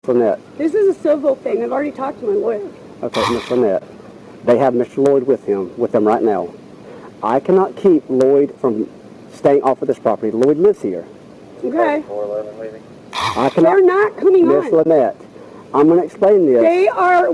LIEnette. This is a civil thing. I've already talked to my lawyer. Okay, Miss LIEnette. They have Mr. Lloyd with them right now. I cannot keep Lloyd from staying off of this property. Lloyd lives here. Okay. I cannot. They're not coming on. Miss LIEnette, I'm going to explain this. They are,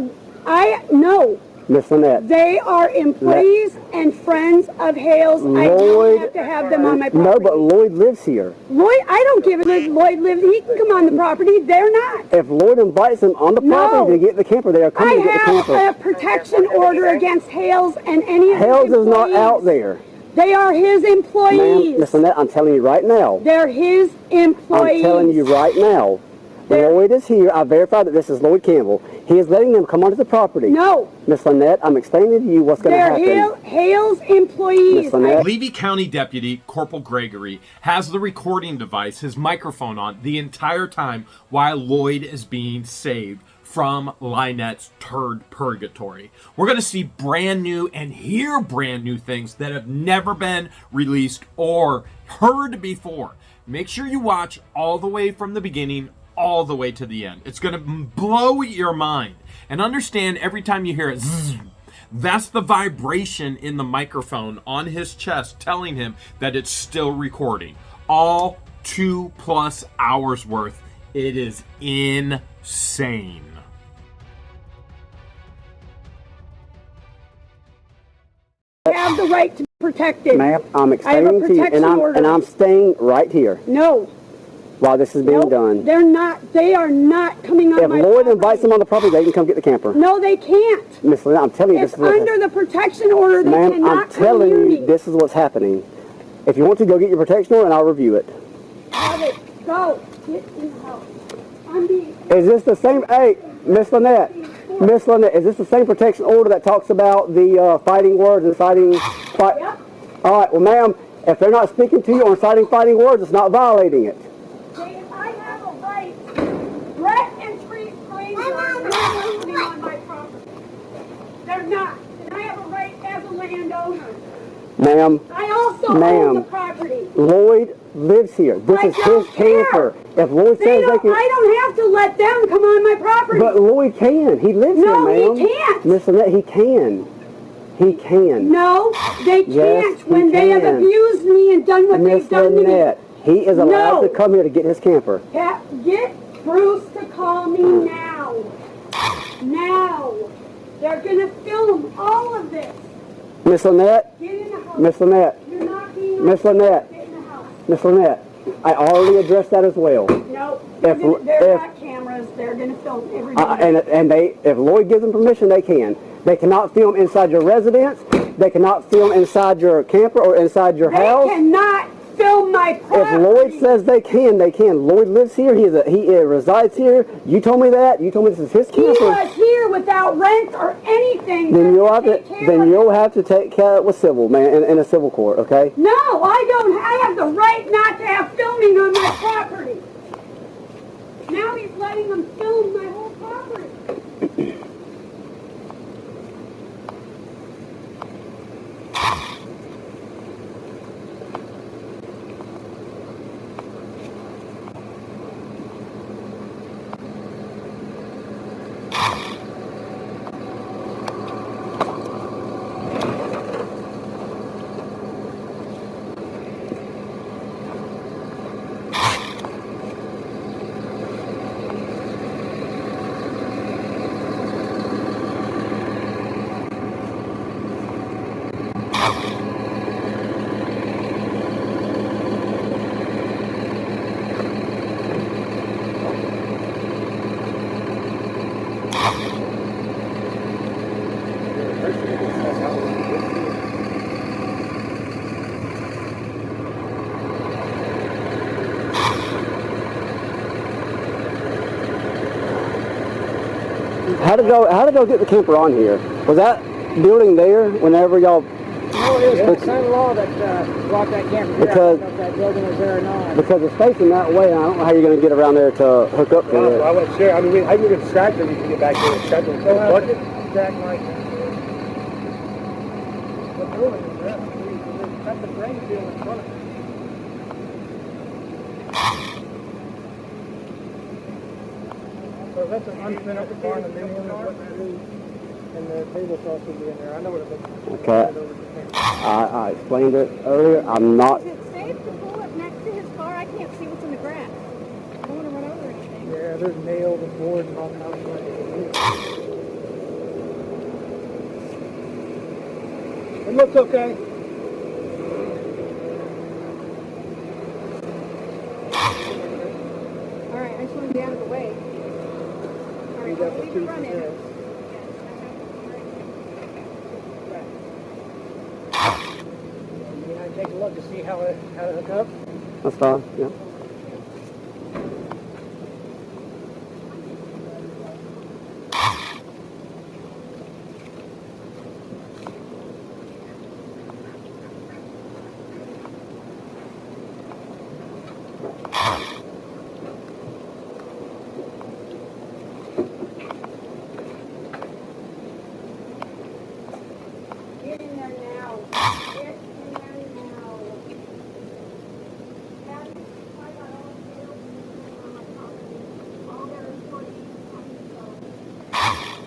no. Miss LIEnette. They are employees and friends of Hale's. I don't have to have them on my property. No, but Lloyd lives here. Lloyd, I don't give a Lloyd lives. He can come on the property. They're not. If Lloyd invites them on the property to get the camper, they are coming to get the camper. I have a protection order against Hale's and any of Hale's his employees. is not out there. They are his employees. Miss LIEnette, I'm telling you right now. They're his employees. I'm telling you right now. Lloyd is here. I verified that this is Lloyd Campbell. He is letting them come onto the property. No. Miss LIEnette, I'm explaining to you what's going to happen. They're Hale's employees. Levy County Deputy Corporal Gregory has the recording device, his microphone on, the entire time while Lloyd is being saved from LIEnette's turd purgatory. We're going to see brand new and hear brand new things that have never been released or heard before. Make sure you watch all the way from the beginning all the way to the end. It's going to blow your mind. And understand, every time you hear it, zzz, that's the vibration in the microphone on his chest telling him that it's still recording. All 2+ hours worth. It is insane. Have the right to be protected. Ma'am, I'm explaining to you, and I'm staying right here. No. While this is being done. They're not. They are not coming on my property. If Lloyd invites them on the property, they can come get the camper. No, they can't. Miss LIEnette, I'm telling you, it's under the protection order. They cannot I'm telling you, this is what's happening. If you want to, go get your protection order, and I'll review it. Have it. Go. Get in the house. Is this the same? Hey, Miss LIEnette. Miss LIEnette, is this the same protection order that talks about the fighting words and citing? Yep. All right. Well, ma'am, if they're not speaking to you or citing fighting words, it's not violating it. I have a right. Threat and treat strangers on my property. They're not. And I have a right as a landowner. Ma'am. I also own the property. Lloyd lives here. This is his camper. If Lloyd says they can... I don't have to let them come on my property. But Lloyd can. He lives here, ma'am. No, he can't. Miss LIEnette, he can. He can. No, they can't. Yes, when they have abused me and done what they've done to me. He is allowed to come here to get his camper. Get Bruce to call me now. Now. They're going to film all of this. Miss LIEnette. Get in the house. Miss LIEnette. You're not being Miss LIEnette. Get in the house. Miss LIEnette. I already addressed that as well. No. They're got cameras. They're going to film everything. And if Lloyd gives them permission, they can. They cannot film inside your residence. They cannot film inside your camper or inside your house. They cannot film my property. If Lloyd says they can, they can. Lloyd lives here. He resides here. You told me that. You told me this is his camper. He was here without rent or anything. Then you'll have to take care of it with civil, man, in a civil court, okay? No, I don't. I have the right not to have filming on my property. Now he's letting them film my whole property. How did y'all get the camper on here? Was that building there whenever y'all... No, it was the son-in-law that brought that camper here. I don't know if that building was there or not. Because it's facing that way, and I don't know how you're going to get around there to hook up to it. I wasn't sure. I mean, how you going to extract it? You can get back there and extract it. Extract like the building is there. That's the drain field in front of it. So that's an unfinished barn, a new one is what that is. And the table's also be in there. I know what it looks like. Okay. I explained it earlier. I'm not. Is it safe to pull it next to his car? I can't see what's in the grass. I don't want to run over anything. Yeah, there's nails and boards and all kinds of stuff. It looks okay. All right, I just want to be out of the way. All right, You got I'll the leave two it running. there. You know, take a look to see how it hook up. That's fine. Yeah. Get in there now. Get in there now. Daddy, I got all the bills on my property. All their employees on the phone.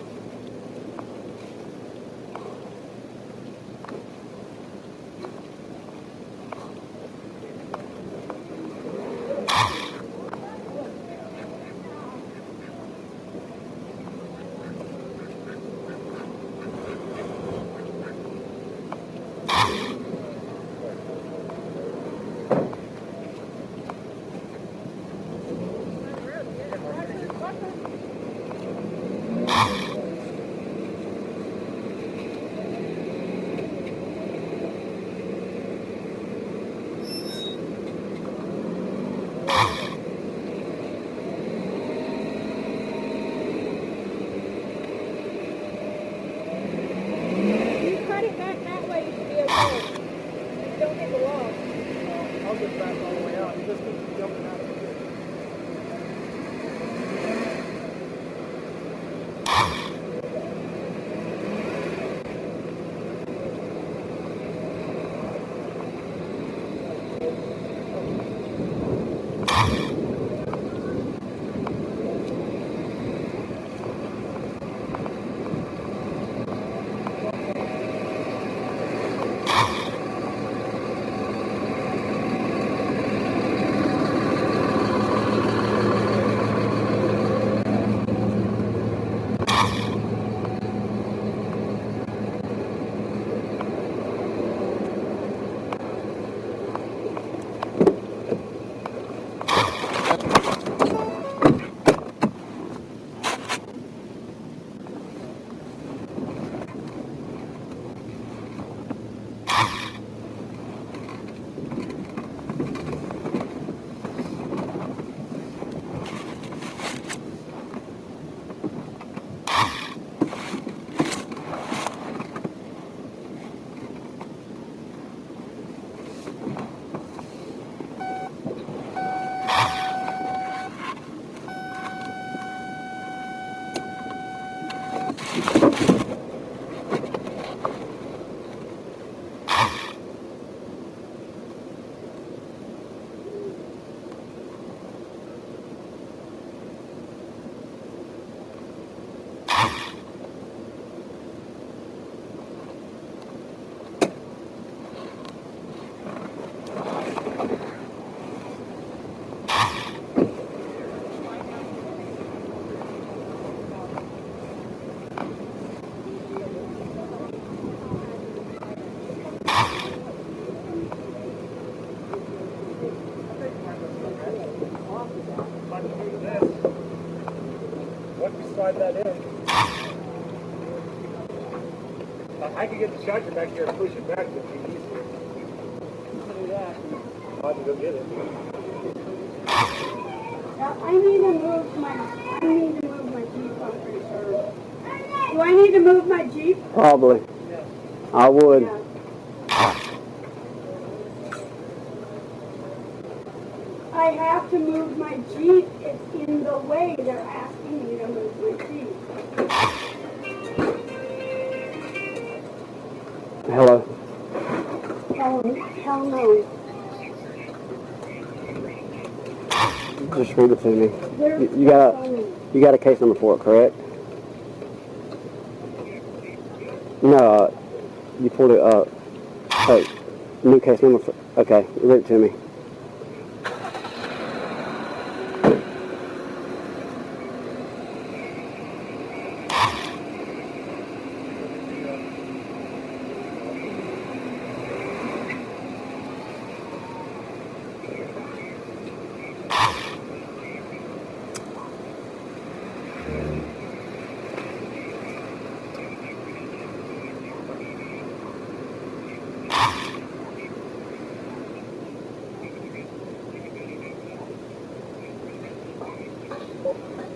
You cut it back that way, you should be okay. You don't hit the wall. I'll get back all the way out. You just keep jumping out of it. Once we slide that in, I can get the charger back here and push it back to be easier. Do that. I'll have to go get it. I need to move my Jeep, I'm pretty sure. Do I need to move my Jeep? Probably. I would. Yeah. I have to move my Jeep. It's in the way. They're asking me to move my Jeep. Hello. Hell no. Just Just read it to me. You got a case number for it, correct? No, you pulled it up. Oh, new case number. Okay, read it to me.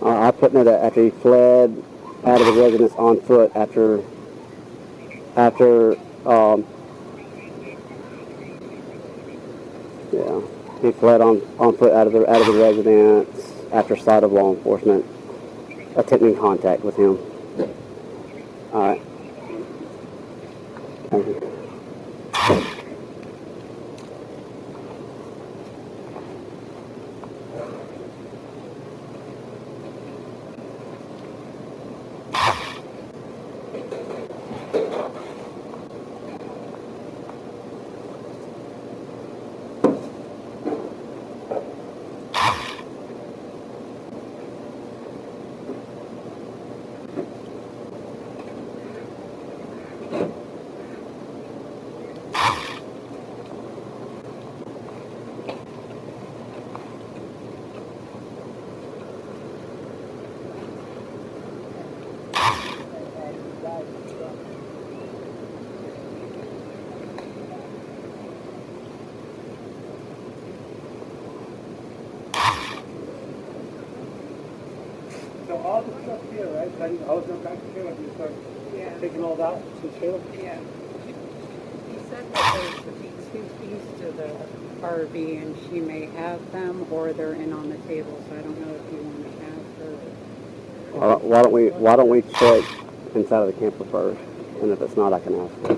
I put note that after he fled out of the residence on foot after yeah, he fled on foot out of the residence after sight of law enforcement attempting contact with him. All right. Thank you. So all the stuff here, right? So I need to hose them back here when you start taking all that to the trailer? Yeah. He said that there should be 2 keys to the RV and she may have them or they're in on the table, so I don't know if you want to ask her. Why don't we check inside of the camper first, and if it's not, I can ask her.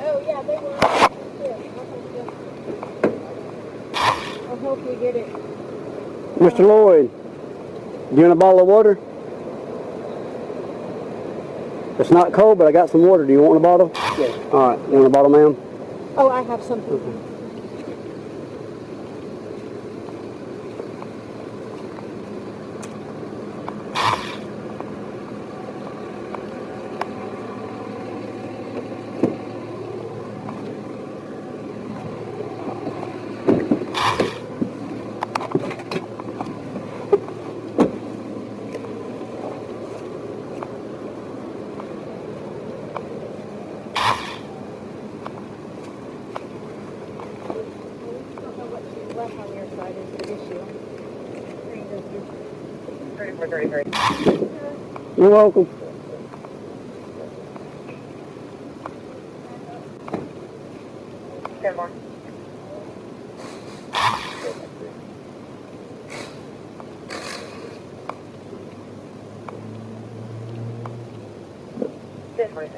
Oh, yeah, they were. Here, I'll help you get it. Mr. Lloyd, do you want a bottle of water? It's not cold, but I got some water. Do you want a bottle? Yes. All right. You want a bottle, ma'am? Oh, I have something. Okay. Left on your side is the issue. You're welcome. Good morning. Good morning.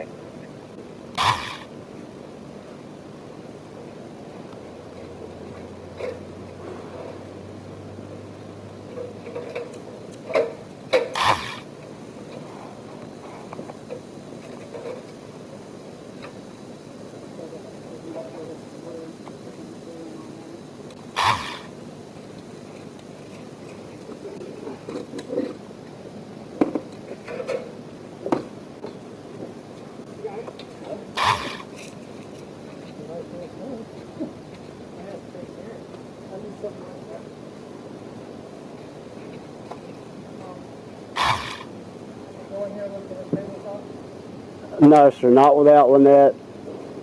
No, sir, not without LIEnette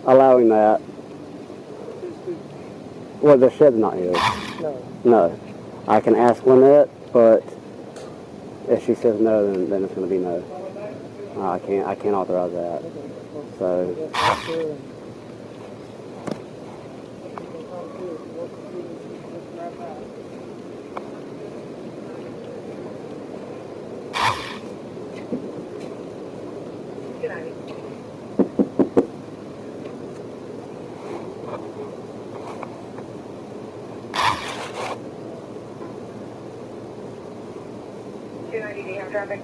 allowing that. Well, the shed's not his. No. No. I can ask LIEnette, but if she says no, then it's going to be no. I can't authorize that. So. Traffic.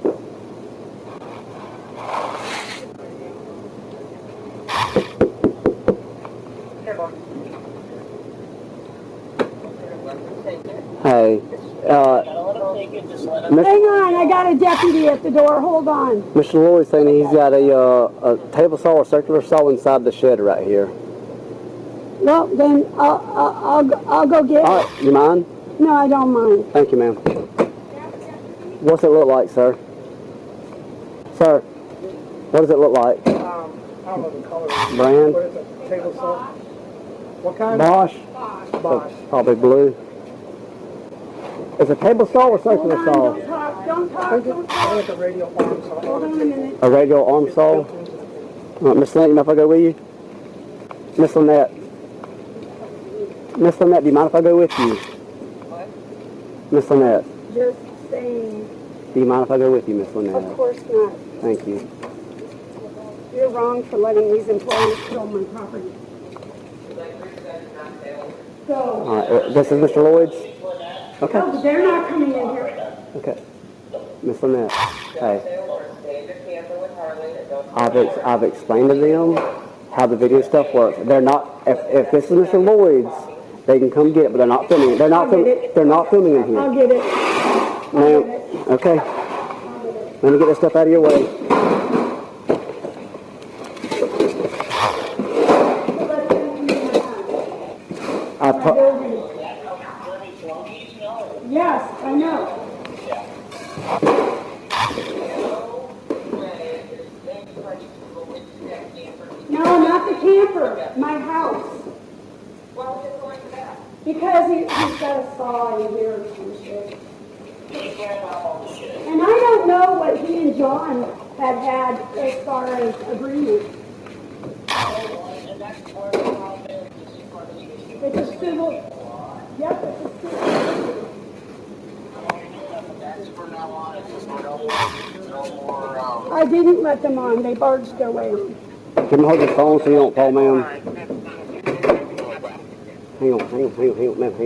Hey, Hang on, I got a deputy at the door. Hold on. Mr. Lloyd's saying he's got a table saw or circular saw inside the shed right here. Well, then I'll go get All it. right, you mind? No, I don't mind. Thank you, ma'am. What's it look like, sir? Sir, what does it look like? I don't know the color. Brand? What is it? Table saw? What kind? Bosch? Bosch. Probably blue. Is it a table saw or circular Hold on, saw? don't talk, don't I talk, think don't it's, I think talk. it's a radial arm saw. Hold on a minute. A radial arm saw? Miss LIEnette, you mind if I go with you? Miss LIEnette. Miss LIEnette, do you mind if I go with you? Miss LIEnette, Just saying, do you mind if I go with you, Miss of LIEnette? course not. Thank you. You're wrong for letting these employees kill my property. So, All right, this is Mr. Lloyd's? Okay. no, they're not coming in here. Okay. Miss LIEnette, hey. I've explained to them how the video stuff works. They're not, if this is Mr. Lloyd's, they can come get it, but they're not filming it. They're not filming in I'll here. get it. Ma'am, okay. Let me get this stuff out of your way. Yes, I know. No, not the camper, my house. Because he's got a saw in here or some shit. And I don't know what he and John had as far as agreement. It's a civil, yep, it's a civil. I didn't let them on, they barged their way on. Can you hold your phone so you don't fall, ma'am? Hang on, ma'am, hang on.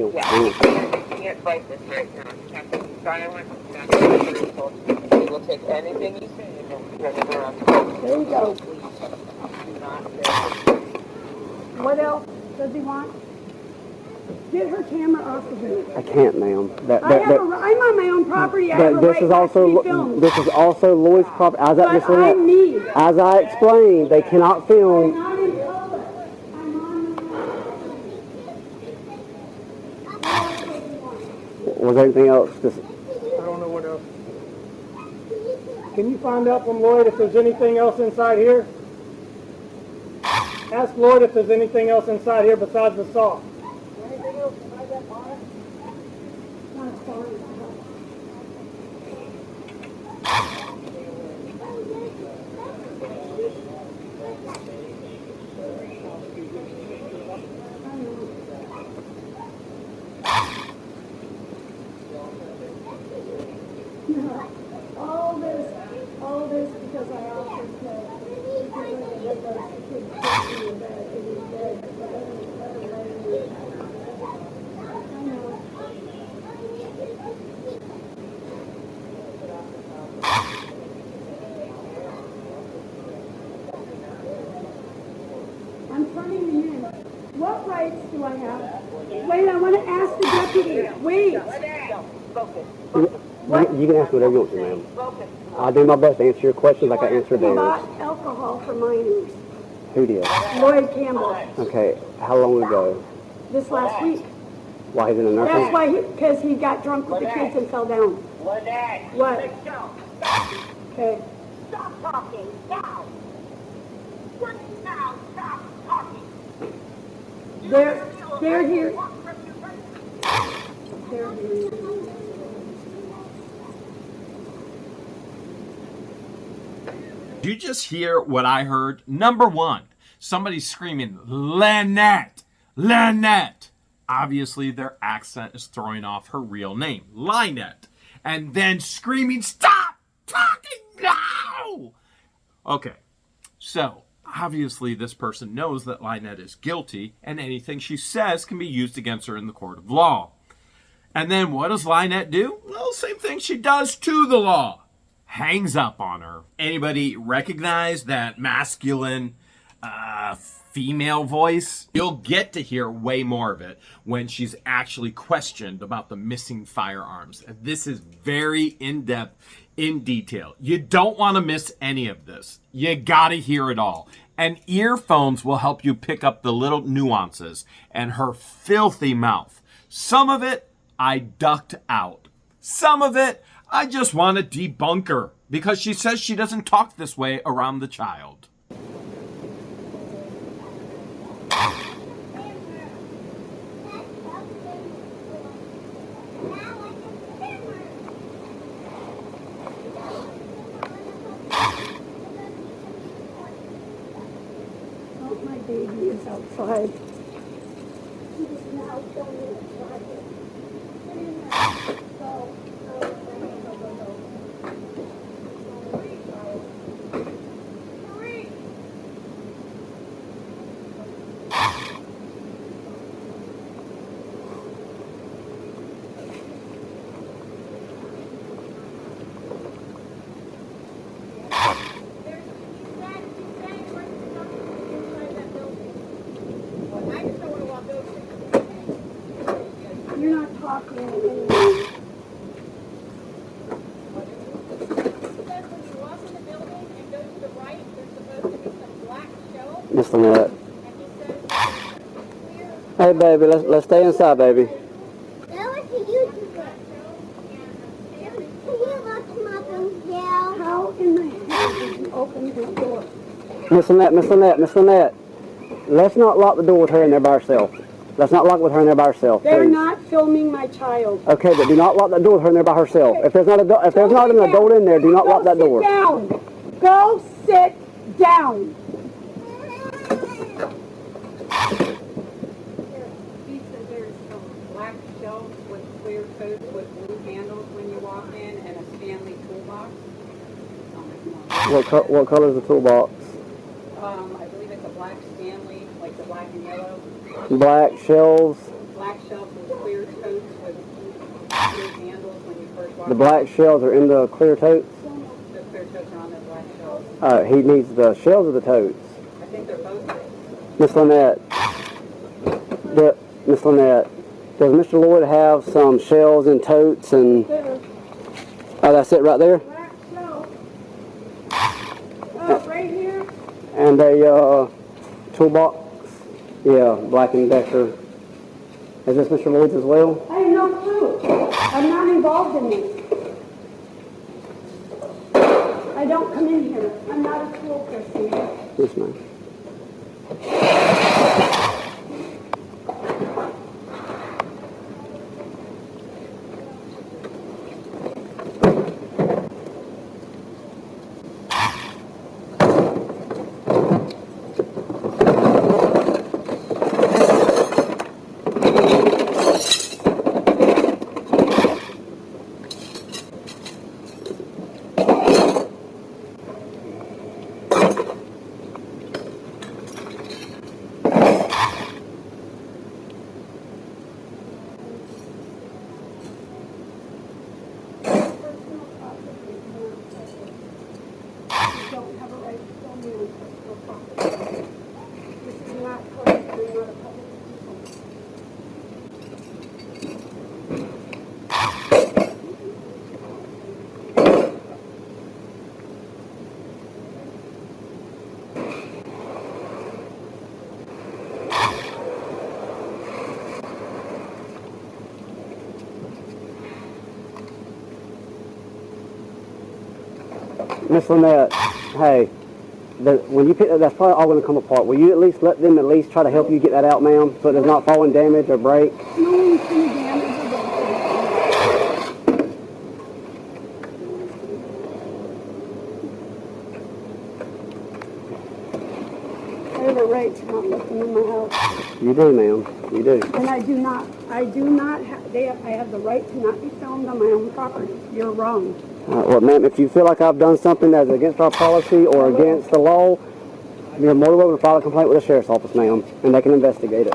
You can't fight this right now. You have to be silent. We will take anything you say and don't turn it around. There you go. Do not say. What else does he want? Get her camera off of me. I can't, ma'am. I'm on my own property. I have a This right is not to be filmed. also Lloyd's property. But I'm me. As I explained, they cannot I'm film. not in public. I'm on my Was there anything else? Just, I don't know what else. Can you find out from Lloyd if there's anything else inside here? Ask Lloyd if there's anything else inside here besides the saw. Anything else inside that barn? not sorry. All this because I offered to get those kids in bed and in bed. I know. I'm turning him in. What rights do I have? Wait, I want to ask the deputy. Wait. you can ask whatever you want to, ma'am. I'll do my best to answer your questions like I answered He theirs. bought alcohol for minors. Who did? Lloyd Campbell. Okay, how long ago? This last week. While he's in the nursing? That's why because he got drunk with the kids and fell down. What? Okay. Stop talking now. They're here. They're here. Did you just hear what I heard? Number one, somebody screaming, LIEnette, LIEnette. Obviously, their accent is throwing off her real name, LIEnette. And then screaming, stop talking now! Okay, so obviously this person knows that LIEnette is guilty and anything she says can be used against her in the court of law. And then what does LIEnette do? Well, same thing she does to the law. Hangs up on her. Anybody recognize that masculine female voice? You'll get to hear way more of it when she's actually questioned about the missing firearms. And this is very in-depth, in detail. You don't want to miss any of this. You gotta hear it all. And earphones will help you pick up the little nuances and her filthy mouth. Some of it I ducked out. Some of it I just want to debunk her because she says she doesn't talk this way around the child. Oh, my baby is outside. He is now filming outside. Get in there. Go. You're not talking anymore. Miss LIEnette. Hey, baby, let's stay inside, baby. How in the hell did you open the door? Miss LIEnette. Let's not lock the door with her in there by herself. Let's not lock with her in there by herself. They're please. not filming my child. Okay, but do not lock that door with her in there by herself. If there's not an adult in there, do not lock that door. Go sit down. He said there's some black shelves with clear coats with blue handles when you walk in and a Stanley toolbox. What color is the toolbox? I believe it's a black Stanley, like the black and yellow. Black shelves. Black shelves with clear totes with blue handles when you first walk in. The black shelves are in the clear totes. The clear totes are on the black shelves. He needs the shelves or the totes. I think they're both there. Miss LIEnette. Miss LIEnette. Does Mr. Lloyd have some shelves and totes and? Oh, that's it right there. Black shelf. Oh, right here. And a toolbox. Yeah, Black and Decker. Is this Mr. Lloyd's as well? I have no clue. I'm not involved in this. I don't come in here. I'm not a tool person. Yes, ma'am. Don't have a right to film me on personal property. This is not correct. I'm not a public official. Miss LIEnette, hey, when you pick that, that's probably all going to come apart. Will you at least let them at least try to help you get that out, ma'am, so it does not fall and damage or break? No one's going to damage or break it. I have a right to not let them in my house. You do, ma'am. You do. And I do not have, I have the right to not be filmed on my own property. You're wrong. Well, ma'am, if you feel like I've done something that's against our policy or against the law, you're more than welcome to file a complaint with the sheriff's office, ma'am, and they can investigate it.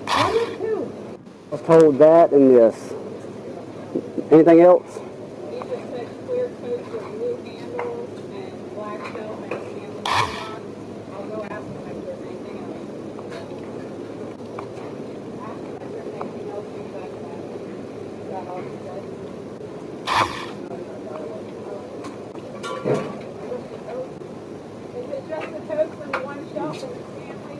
I was told that and this. Anything else? He just said clear coats with blue handles and black felt and handles on. I'll go ask him if there's anything else. Ask him if there's anything else besides that. Is that all he said? Is it just the coats and the one shelf and the Stanley?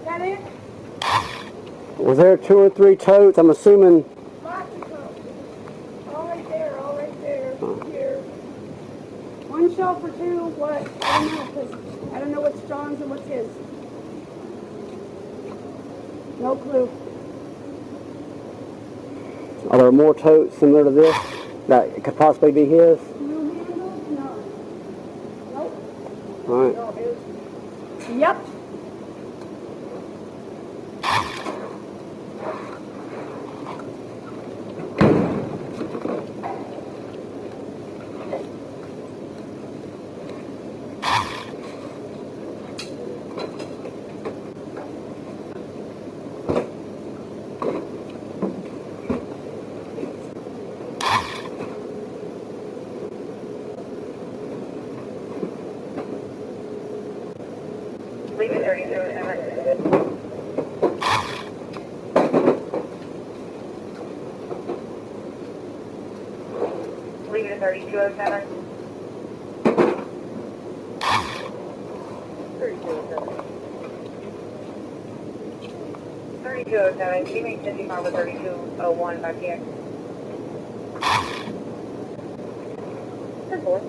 That it? Was there 2 or 3 totes? I'm assuming. Lots of coats. All right there, here. One shelf or two, what? I don't know, 'cause I don't know what's John's and what's his. No clue. Are there more totes similar to this that could possibly be his? Blue handles? No. Nope. All right. No, his. Yep. Leave it 3207. Leave it at 3207. 3207. Can you make Cindy Harbor 3201 if I can? 4.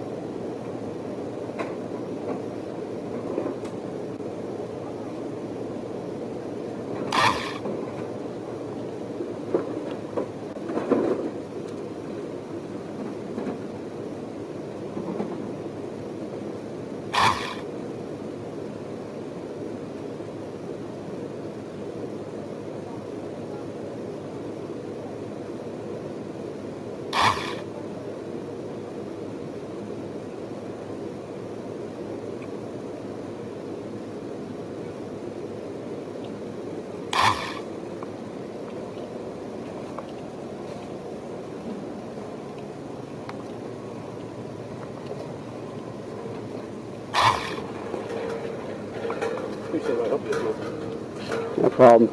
No problem.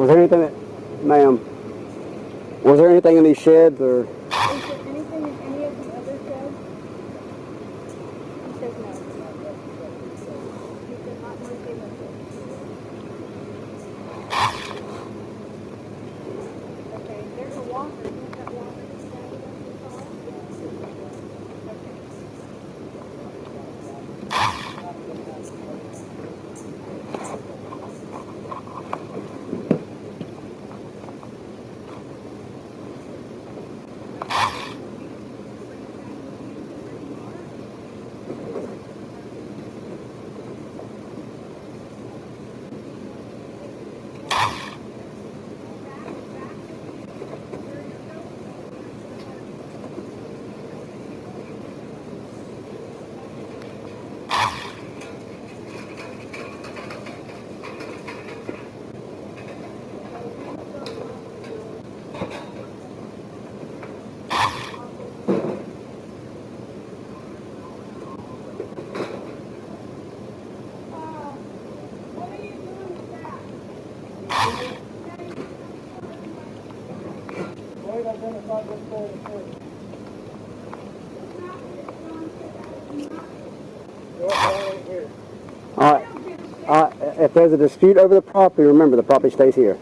Was there anything that, ma'am, was there anything in these sheds or? Is there anything in any of the other sheds? He says no. He said not one thing of it. Okay, there's a walker. Is that walker standing up in the car? Okay. What are you doing with that? Lloyd identified this for the first. Right here. All right. If there's a dispute over the property, remember the property stays here.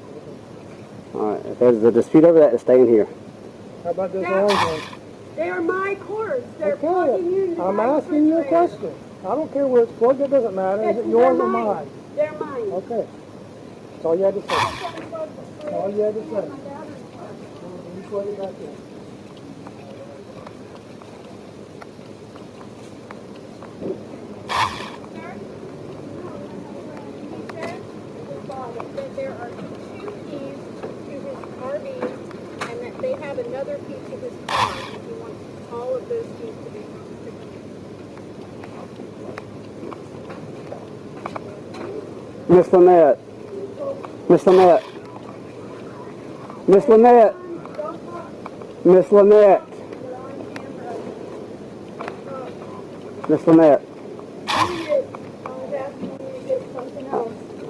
All right. If there's a dispute over that, it's staying here. How about this orange one? They are my cords. They're plugging you into I'm my asking you a refrigerator. question. I don't care where it's plugged, it doesn't matter. Is it yours or mine? They're mine. Okay. That's all you had to say. That's all you had to say. You plug it back in. That there are 2 keys to his RV and that they have another key to his car. He wants all of those keys to be Miss LIEnette. Miss LIEnette. Miss LIEnette. Miss LIEnette. Miss LIEnette.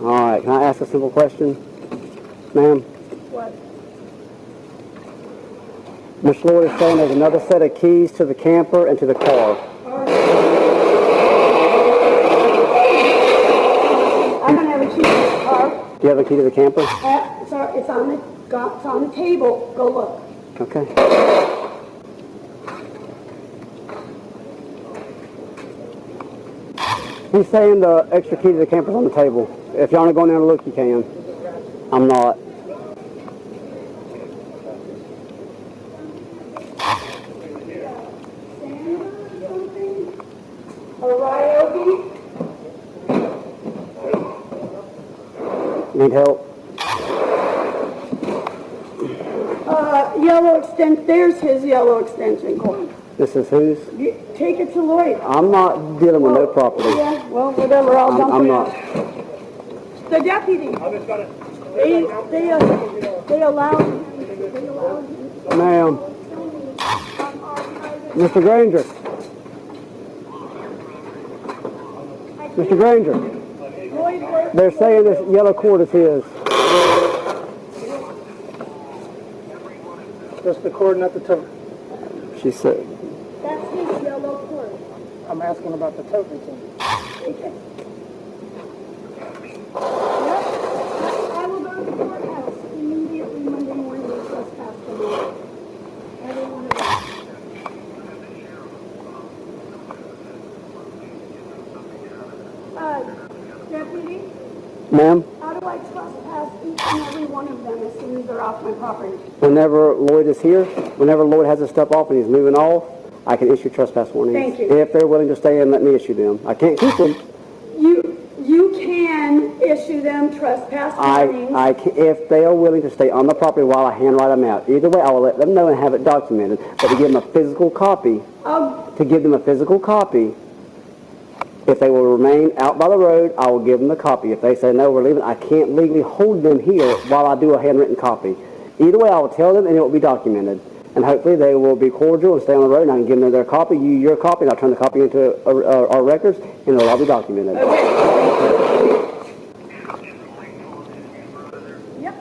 All right. Can I ask a simple question, ma'am? What? Miss Lloyd is saying there's another set of keys to the camper and to the car. I don't have a key to the car. Do you have a key to the camper? It's on the table. Go look. Okay. He's saying the extra key to the camper's on the table. If y'all want to go in there and look, you can. I'm not. Need help? Yellow extension. There's his yellow extension cord. This is whose? Take it to Lloyd. I'm not dealing with no property. Yeah, well, whatever. I'll dump I'm it. not. The deputy. They allowed him. Ma'am. Mr. Granger. Mr. Granger. They're saying this yellow cord is his. Just the cord, not the tote. She said. That's his yellow cord. I'm asking about the tote routine. I will go to the courthouse immediately Monday morning and trespass tomorrow. Every one of them. Deputy, Ma'am? how do I trespass each and every one of them as soon as they're off my property? Whenever Lloyd is here, whenever Lloyd has to step off and he's moving off, I can issue trespass warnings. Thank you. If they're willing to stay and let me issue them. I can't keep them. You can issue them trespass warnings. If they are willing to stay on the property while I handwrite them out. Either way, I will let them know and have it documented. But to give them a physical copy, if they will remain out by the road, I will give them the copy. If they say, no, we're leaving, I can't legally hold them here while I do a handwritten copy. Either way, I will tell them and it will be documented. And hopefully they will be cordial and stay on the road and I can give them their copy, you your copy, and I'll turn the copy into our records and it'll all be documented. Okay. Yep.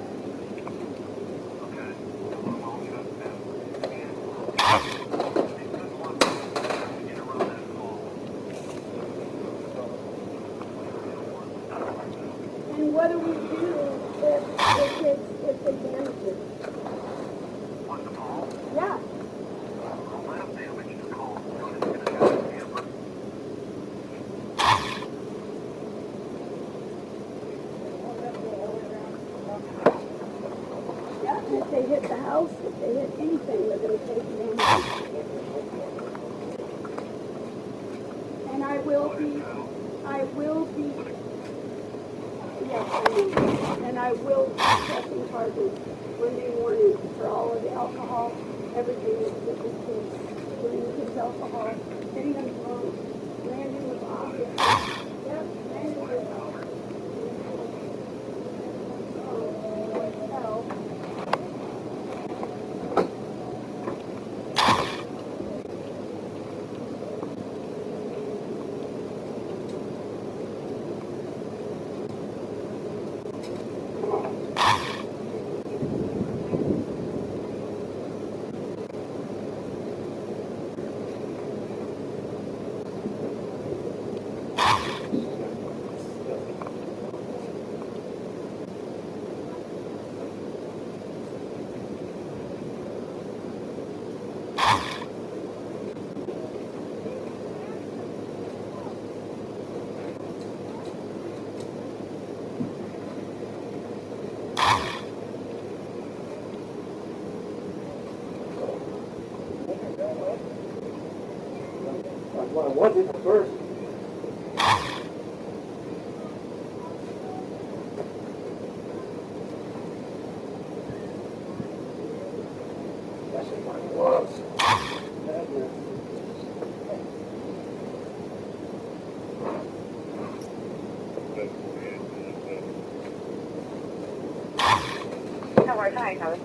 And what do we do if they damage it? On the ball, Yeah. let them damage the call. Yeah, and if they hit the house, if they hit anything, they're going to take damage. And I will be, yes, I know. And I will be pressing charges Monday morning for all of the alcohol, everything that was kids, bringing the kids alcohol, getting them drunk. Landon was obvious. Yep, Landon was obvious. Well, I wanted it first. That's in my gloves. No worries. Hi, Kelly.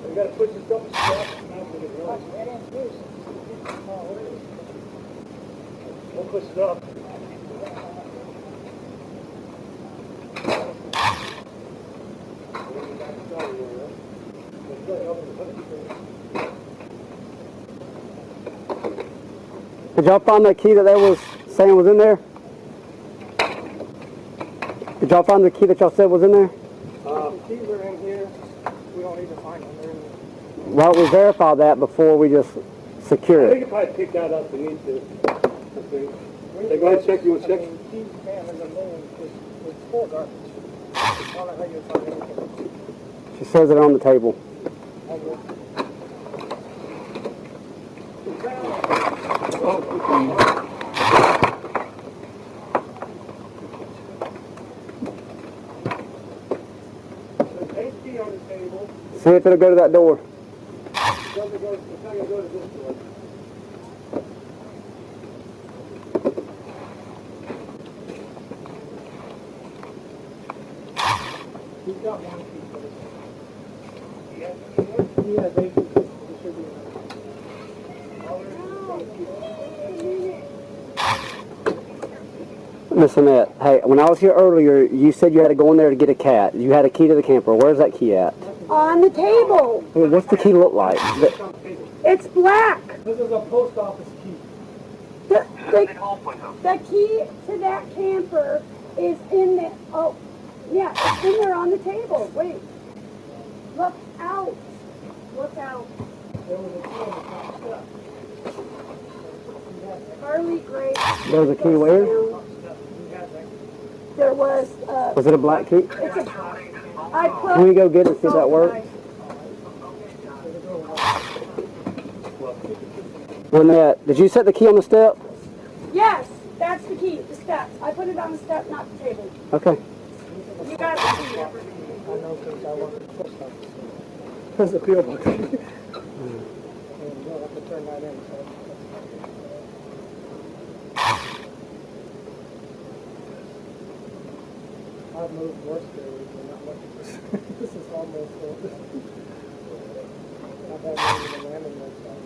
You gotta push this up and strap and mount it really. We'll push it up. Did y'all find that key that they was saying was in there? Did y'all find the key that y'all said was in there? The keys are in here. We don't need to find them. They're in there. Well, we verify that before we just secure I think it. you probably pick that up if you need to. I think. Hey, go ahead and check. You want to check? The keys, man, in the moon is full of garbage. I don't know how you find anything. She says it on the table. There's a key on the table. See if it'll go to that door. It's not going to go to this door. He's got one key for this one. Yeah, they should be Miss Annette, hey, when I was here earlier, you said you had to go in there to get a cat. You had a key to the camper. Where's that key at? On the table. Hey, what's the key look like? It's black. This is a post office key. The key to that camper is in the, oh, yeah, it's in there on the table. Wait. Look out. Look out. There was a key on the top step. Carly Gray. There was a key where? There was, Was it a black key? it's a, I put. Can we go get it and see if that works? Annette, did you set the key on the step? Yes, that's the key, the steps. I put it on the step, not the table. Okay. You got the key. I know because I work at the post office. There's a PO box. And you'll have to turn that in. So. I've moved worse there, but not much. This is almost full. I've had one of the landing lights on.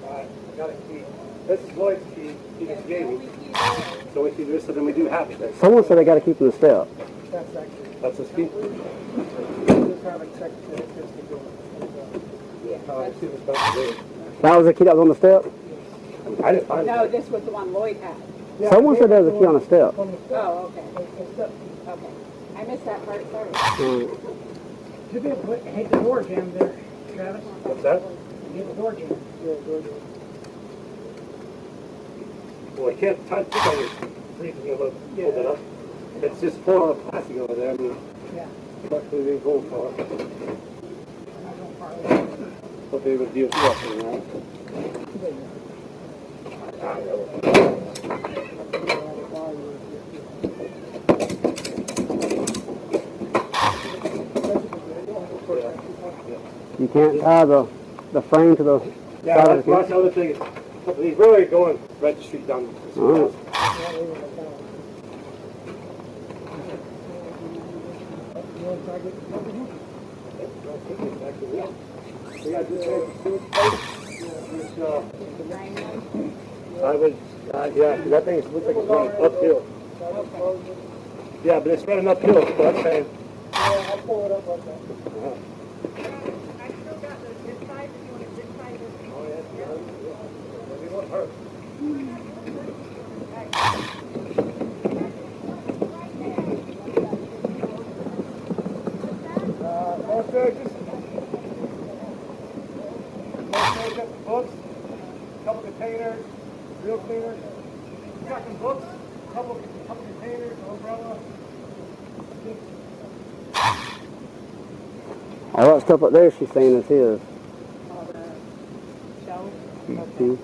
Alright, I got a key. This is Lloyd's key. He just gave me. So if you do this, then we do have it there. Someone said they got to keep in the step. That's actually. That's his key? Just haven't checked if it's the door. I see this back there. That was the key that was on the step? I didn't find No, it. this was the one Lloyd had. Someone said there was a key on the step. On the step. Oh, okay. Okay. I missed that part, sorry. Should be able to put, hit the door jam there, Travis. What's that? Get the door jam. Yeah, door jam. Well, I can't touch it on your freezing it up, hold it up. It's just full of plastic over there. I mean, yeah. Luckily they go for it. What they would do with nothing, right? You can't tie the frame to the Yeah, side of the that's the other thing. He's really going registry down. All right. Yeah, that thing looks like it's running uphill. Yeah, but it's running uphill, so that's saying. Yeah, I'll pull it up like that. I still got the zip ties, if you want to zip tie this. Oh, yeah. We want her. More searches. Got the books, couple containers, real cleaners. Got some books, couple containers, umbrella. All that stuff up there she's saying is his. All the shelves. Mhm.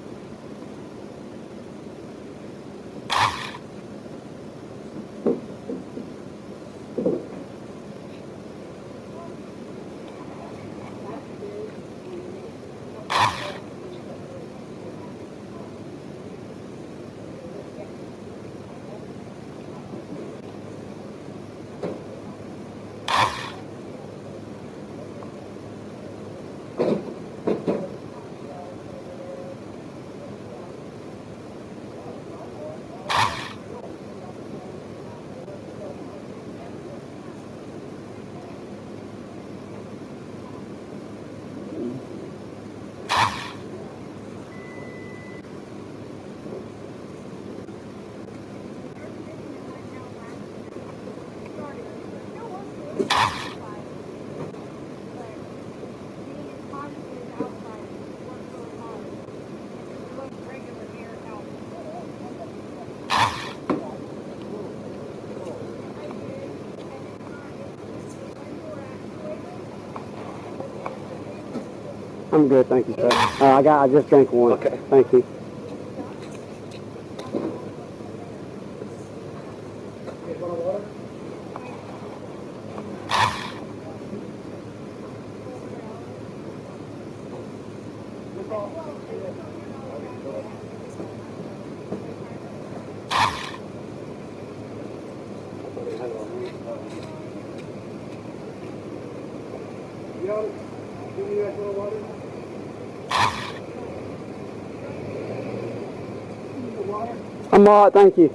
I'm good, thank you, sir. I just drank one. Okay. Thank you. I'm all right, thank you.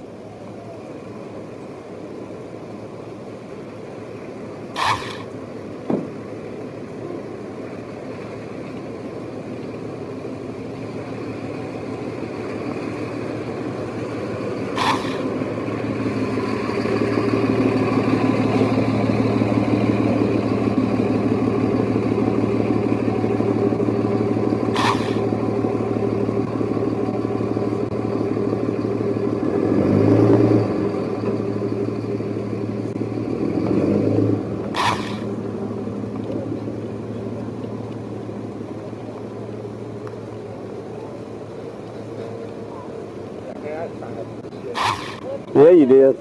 Yeah, you did.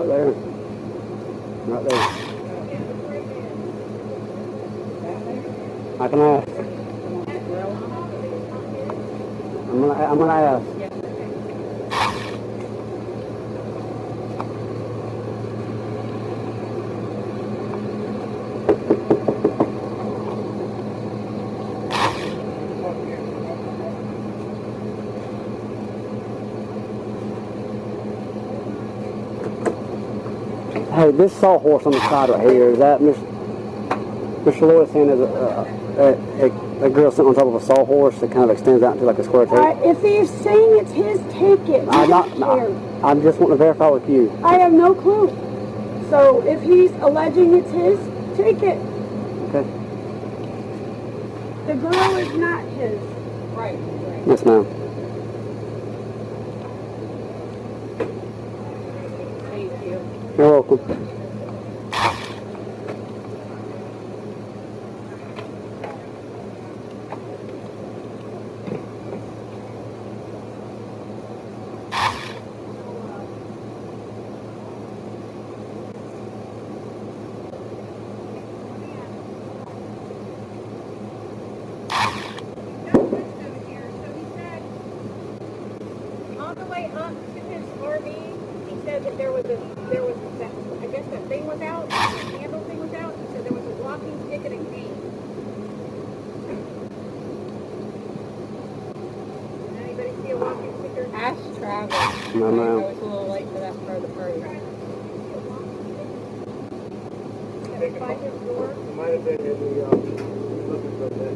Right there. Right there. I can ask. I'm gonna ask. Hey, this sawhorse on the side right here, is that Mr. Lloyd saying there's a girl sitting on top of a sawhorse that kind of extends out into like a square tape? If he's saying it's his, take it. I just want to verify with you. I have no clue. So if he's alleging it's his, take it. Okay. The girl is not his. Right. Yes, ma'am. Thank you. You're welcome. On the way up to his RV, he said that there was that, I guess that thing was out, the handle thing was out. He said there was a walking stick and a cane. Anybody see a walking stick or Ask Travis. No, I ma'am. was a little late for that part of the party. by his door? It might have been in the, looking for that.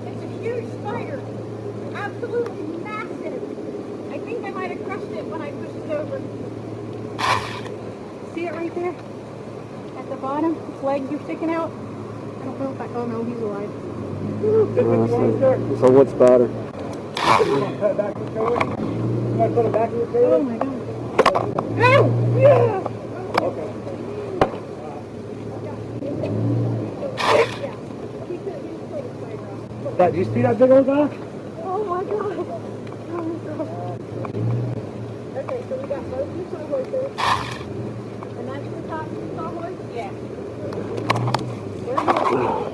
It's a huge spider. Absolutely massive. I think I might have crushed it when I pushed it over. See it right there? At the bottom? Its legs are sticking out. I don't know if oh no, he's alive. It's a wood spider. Cut it back in the trailer? You want to put it back in the trailer? Oh my god. Ow! Yeah! Okay. That, do you see that big old guy? Oh my god. Oh my god. Okay, so we got both your sawhorses. And that's the top sawhorse? Yeah. Where are you?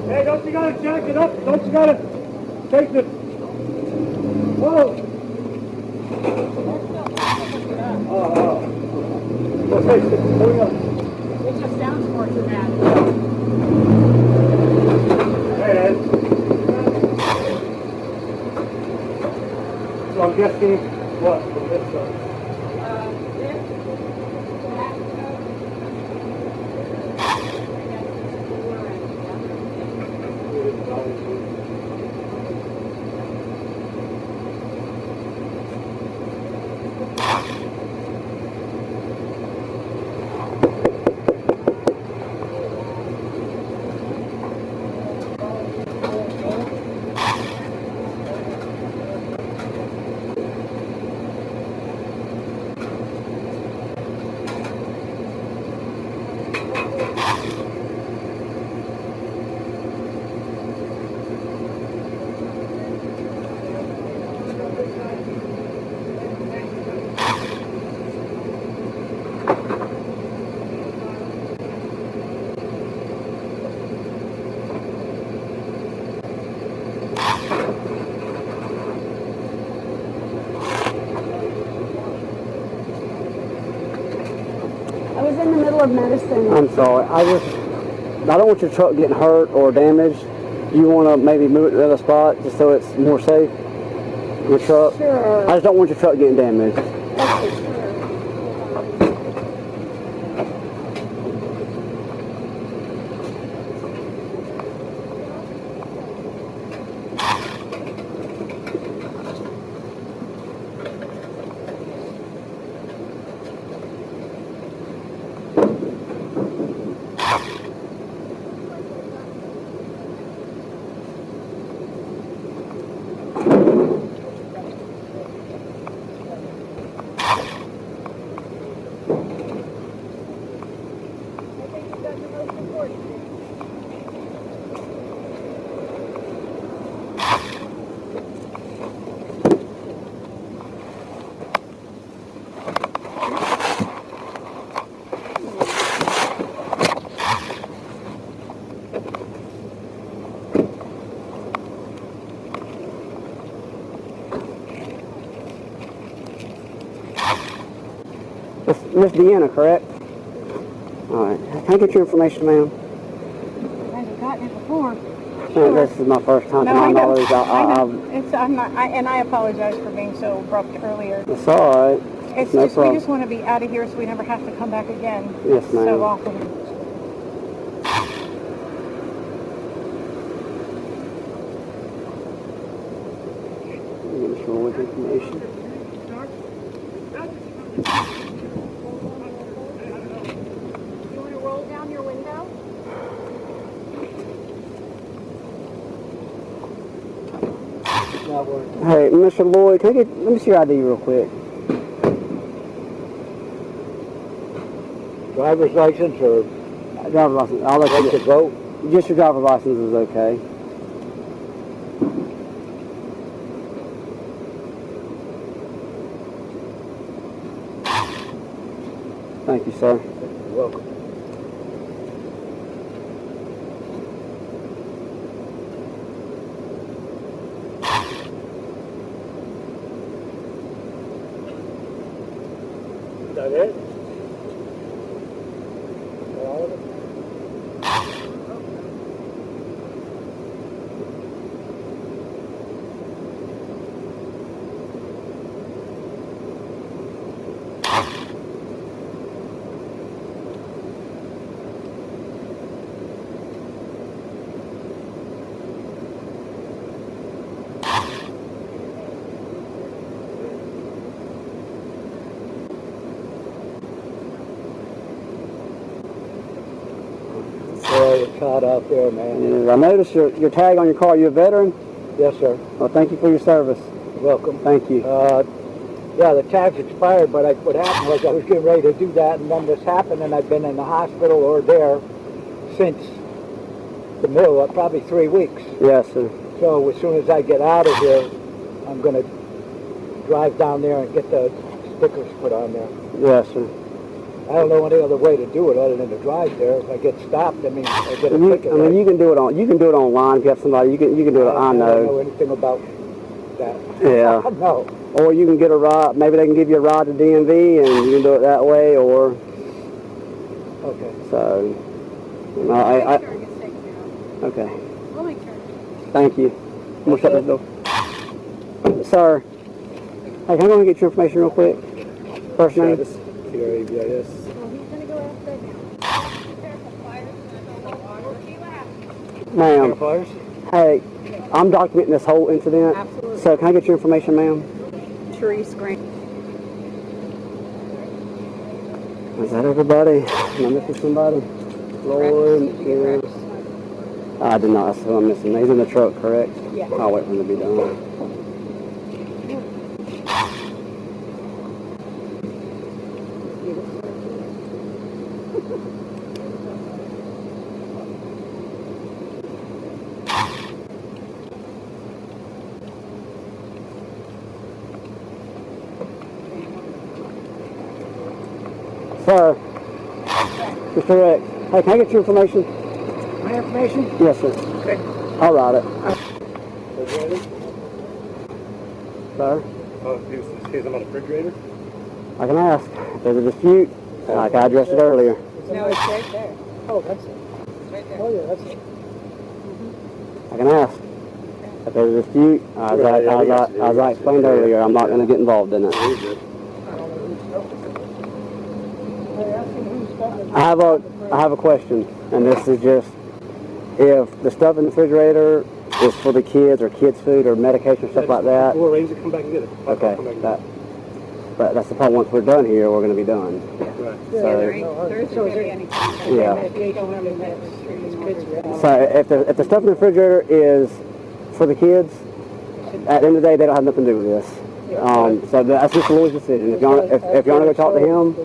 Hey, don't you gotta jack it up? Don't you gotta take the... Whoa! Well, hey, hurry up. It just sounds more dramatic. Hey, Ed. So I'm guessing what from this side? more medicine. I'm sorry. I don't want your truck getting hurt or damaged. You want to maybe move it to another spot just so it's more safe? Your truck? Sure. I just don't want your truck getting damaged. That's for sure. Miss Deanna, correct? All right. Can I get your information, ma'am? I've gotten it before. This is my first time, to my knowledge. I apologize for being so abrupt earlier. It's all right. It's No just problem. we just want to be out of here so we never have to come back again. Yes, ma'am. So often. Get sure with information. You want to roll down your window? Not working. Hey, Mr. Lloyd, let me see your ID real quick. Driver's license or Driver's license. I'll let right you to vote? Just your driver's license is okay. Thank you, sir. You're welcome. Is that it? All of it? Boy, it's hot out there, man. I noticed your tag on your car. You a veteran? Yes, sir. Well, thank you for your service. You're welcome. Thank you. Yeah, the tag's expired, but what happened was I was getting ready to do that, and then this happened, and I've been in the hospital or there since the middle of probably 3 weeks. Yes, sir. So as soon as I get out of here, I'm going to drive down there and get the stickers put on there. Yes, sir. I don't know any other way to do it other than to drive there. If I get stopped, I mean, I get a ticket. I mean, you can do it online if you have somebody. You can do it. I don't know. know anything about that. Yeah. No. Or you can get a ride. Maybe they can give you a ride to DMV, and you can do it that way. Or Okay. so. Make sure it gets taken care of. Okay. We'll make sure. Thank you. I'm gonna shut this door. Sir. Hey, can I go and get your information real quick? First name. Travis, TRAVIS. Well, he's going to go after that now. Be careful, fires, and I don't know water. She laughs. Ma'am. Fires? Hey, I'm documenting this whole incident. Absolutely. So can I get your information, ma'am? Therese Grant. Is that everybody? Am I missing somebody? Lord, yeah. I did not. That's what I'm missing. He's in the truck, correct? Yeah. I'll wait for him to be done. Sir, Mr. Rex, hey, can I get your information? My information? Yes, sir. Okay. I'll write it. Refrigerator? Sir, He's on the refrigerator? I can ask. If there's a dispute, like I addressed it earlier. Is No, it's right there. Oh, that's it. It's right there. Oh, yeah, that's it. I can ask. If there's a dispute, as I explained earlier, I'm not going to get involved in it. I don't know whose stuff it is. Hey, ask him whose stuff it is. I have a question, and this is just, if the stuff in the refrigerator is for the kids or kids' food or medication, stuff like that. We'll arrange to come back and get it. Okay, but that's the point. Once we're done here, we're going to be done. Right. So, There isn't going to be any contact. Yeah. If you don't have any medicine. so if the stuff in the refrigerator is for the kids, at the end of the day, they don't have nothing to do with this. So that's just Lloyd's decision. If you want to go talk to him,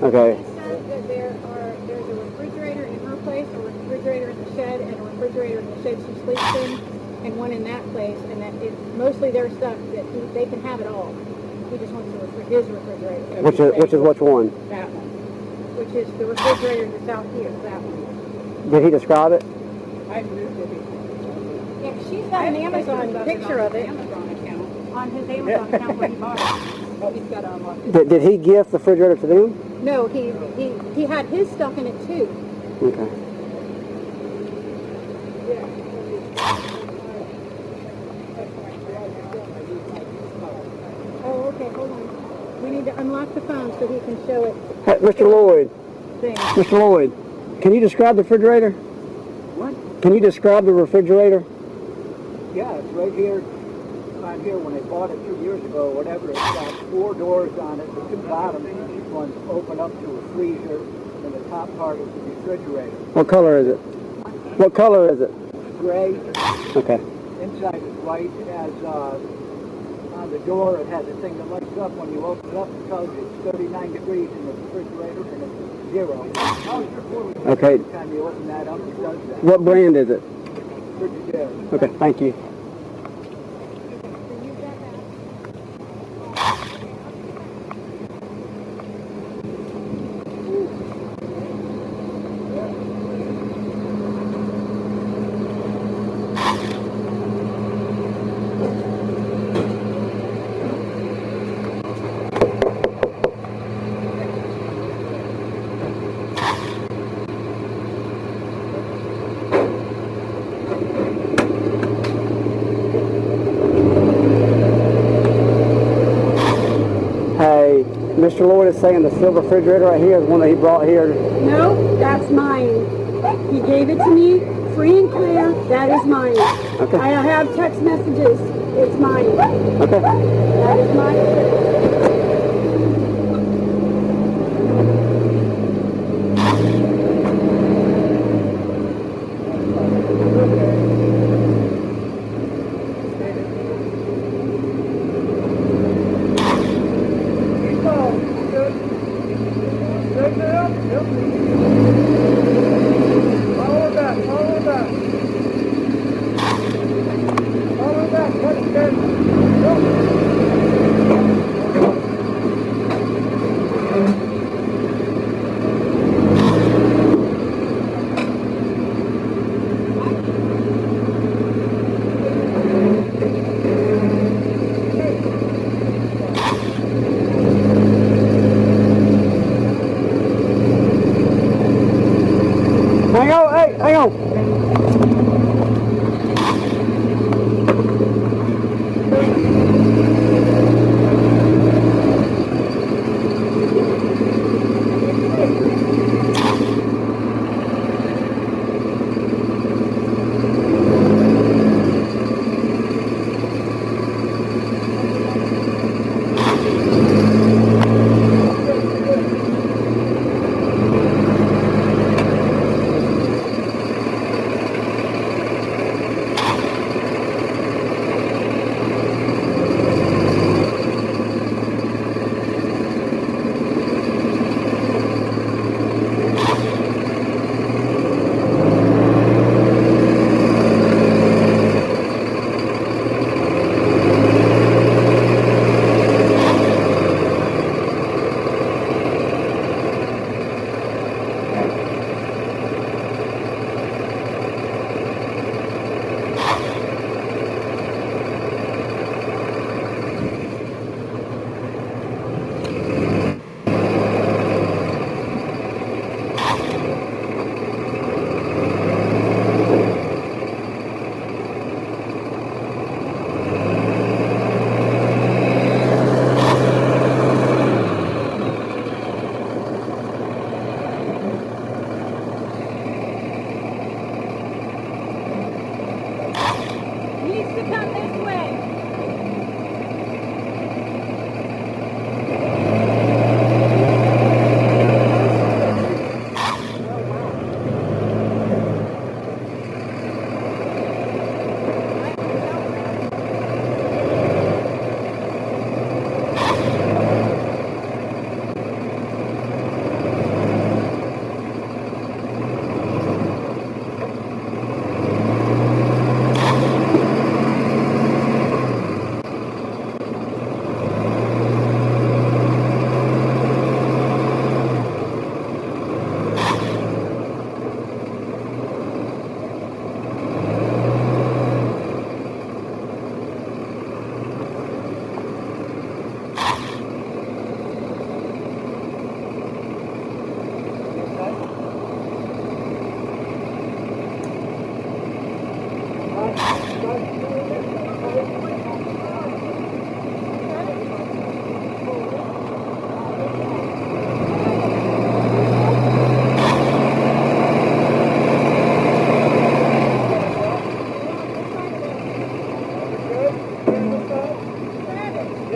okay. He said that there's a refrigerator in her place, a refrigerator in the shed, and a refrigerator in the shed she sleeps in, and one in that place, and that it's mostly their stuff, that they can have it all. He just wants his refrigerator. Which is which one? That one. Which is the refrigerator that's out here, that one. Did he describe it? I moved it. Yeah, she's got an Amazon picture of it Amazon account. on his Amazon account where he bought it. Oh, he's got to unlock it. Did he gift the refrigerator to them? No, he had his stuff in it too. Okay. Oh, okay, hold on. We need to unlock the phone so he can show it. Hey, Mr. Lloyd. Thing. Mr. Lloyd, can you describe the refrigerator? What? Can you describe the refrigerator? Yeah, it's right here. On here, when I bought it 2 years ago, or whatever, it's got 4 doors on it. The 2 bottoms, each one's open up to a freezer, and the top part is the refrigerator. What color is it? What color is it? Gray. Okay. Inside is white. It has, on the door, it has a thing that lights up when you open it up. It tells you it's 39 degrees in the refrigerator, and it's 0. Okay. Every time you open that up, it does that. What brand is it? Frigidaire. Okay, thank you. Mr. Lloyd is saying the silver refrigerator right here is one that he brought here. No, that's mine. He gave it to me free and clear. That is mine. Okay. I have text messages. It's mine. Okay. That is mine.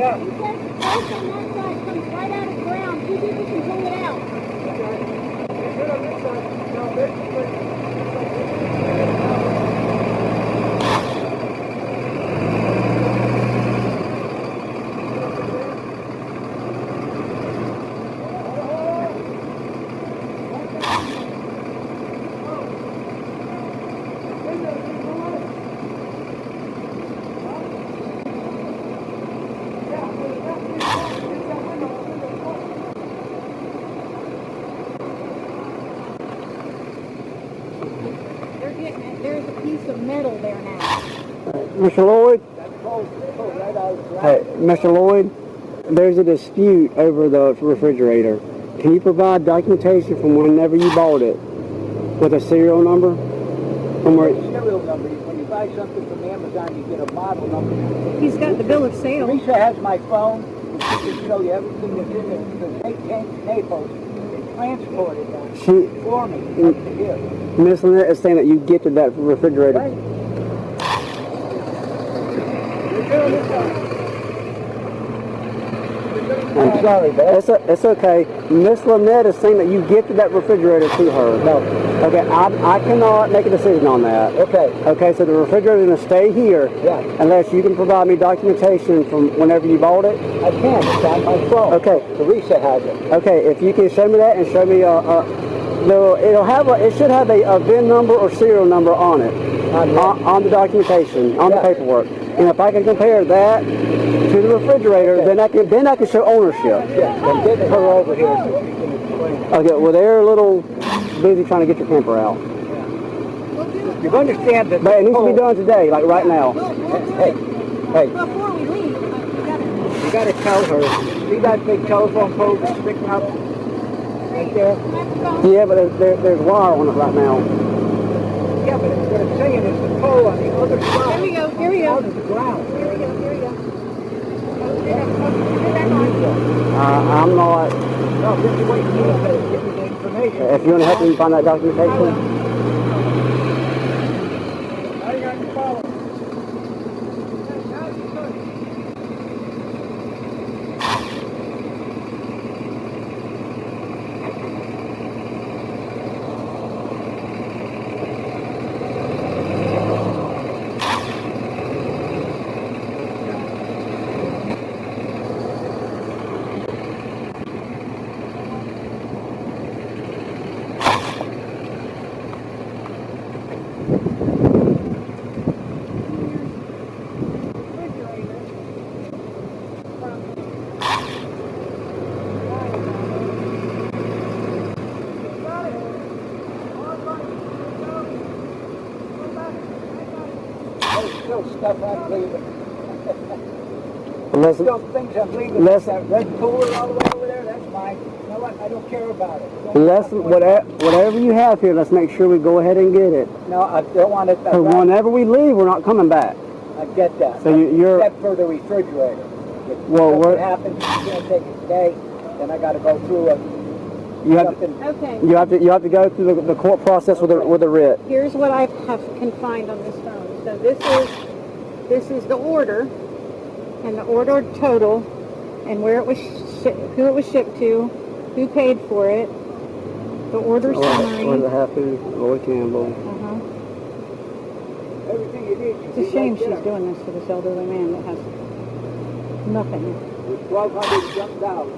Yeah. It says the post on that side comes right out of the ground. See if you can pull it out. They're getting it. There's a piece of metal there now. Mr. Lloyd? That's pulled right out of the ground. Hey, Mr. Lloyd, there's a dispute over the refrigerator. Can you provide documentation from whenever you bought it with a serial number? From where? Serial number. When you buy something from Amazon, you get a model number. He's got the bill of sale. Teresa has my phone. She can show you everything that's in it. Because they came to Naples. They transported that for me up to here. Miss LIEnette is saying that you gifted that refrigerator. Right. You're doing this on. I'm sorry, but It's okay. Miss LIEnette is saying that you gifted that refrigerator to her. no. Okay, I cannot make a decision on that. Okay. Okay, so the refrigerator is going to stay here Yeah. unless you can provide me documentation from whenever you bought it. I can. It's on my phone. Okay. Teresa has it. Okay, if you can show me that and show me it should have a VIN number or serial number on it, on the documentation, on the paperwork. And if I can compare that to the refrigerator, then I can show ownership. Yeah. I'm getting her over here so she can explain. Okay, well they're a little busy trying to get your camper out, You understand that? but it needs to be done today, like right now. Hey, Before we leave, you got to tell her. See that big telephone pole that's sticking up right there? Yeah, but there's wire on it right now. Yeah, but what I'm saying is the pole on the other side. Here we go, here we go. Out of the ground. Here we go. I'm not. No, just wait for me to give you the information. If you want to help me find that documentation. Now you got your phone. There's still stuff I'm leaving. Listen, Still things I'm leaving. Listen. That red cooler all the way over there, that's mine. You know what? I don't care about it. whatever you have here, let's make sure we go ahead and get it. No, I don't want it. Because whenever we leave, we're not coming back. I get that. So you're. Except for the refrigerator. If Well, something happens, you can't take it today, then I got to go through it. You have something. Okay. You have to go through the court process with a writ. Here's what I can find on this phone. So this is the order, and the order total, and where it was, who it was shipped to, who paid for it, the order summary. What does it have to? Lloyd Campbell. Everything you need. It's a shame she's doing this to this elderly man that has nothing. It's $1,200 jumped out.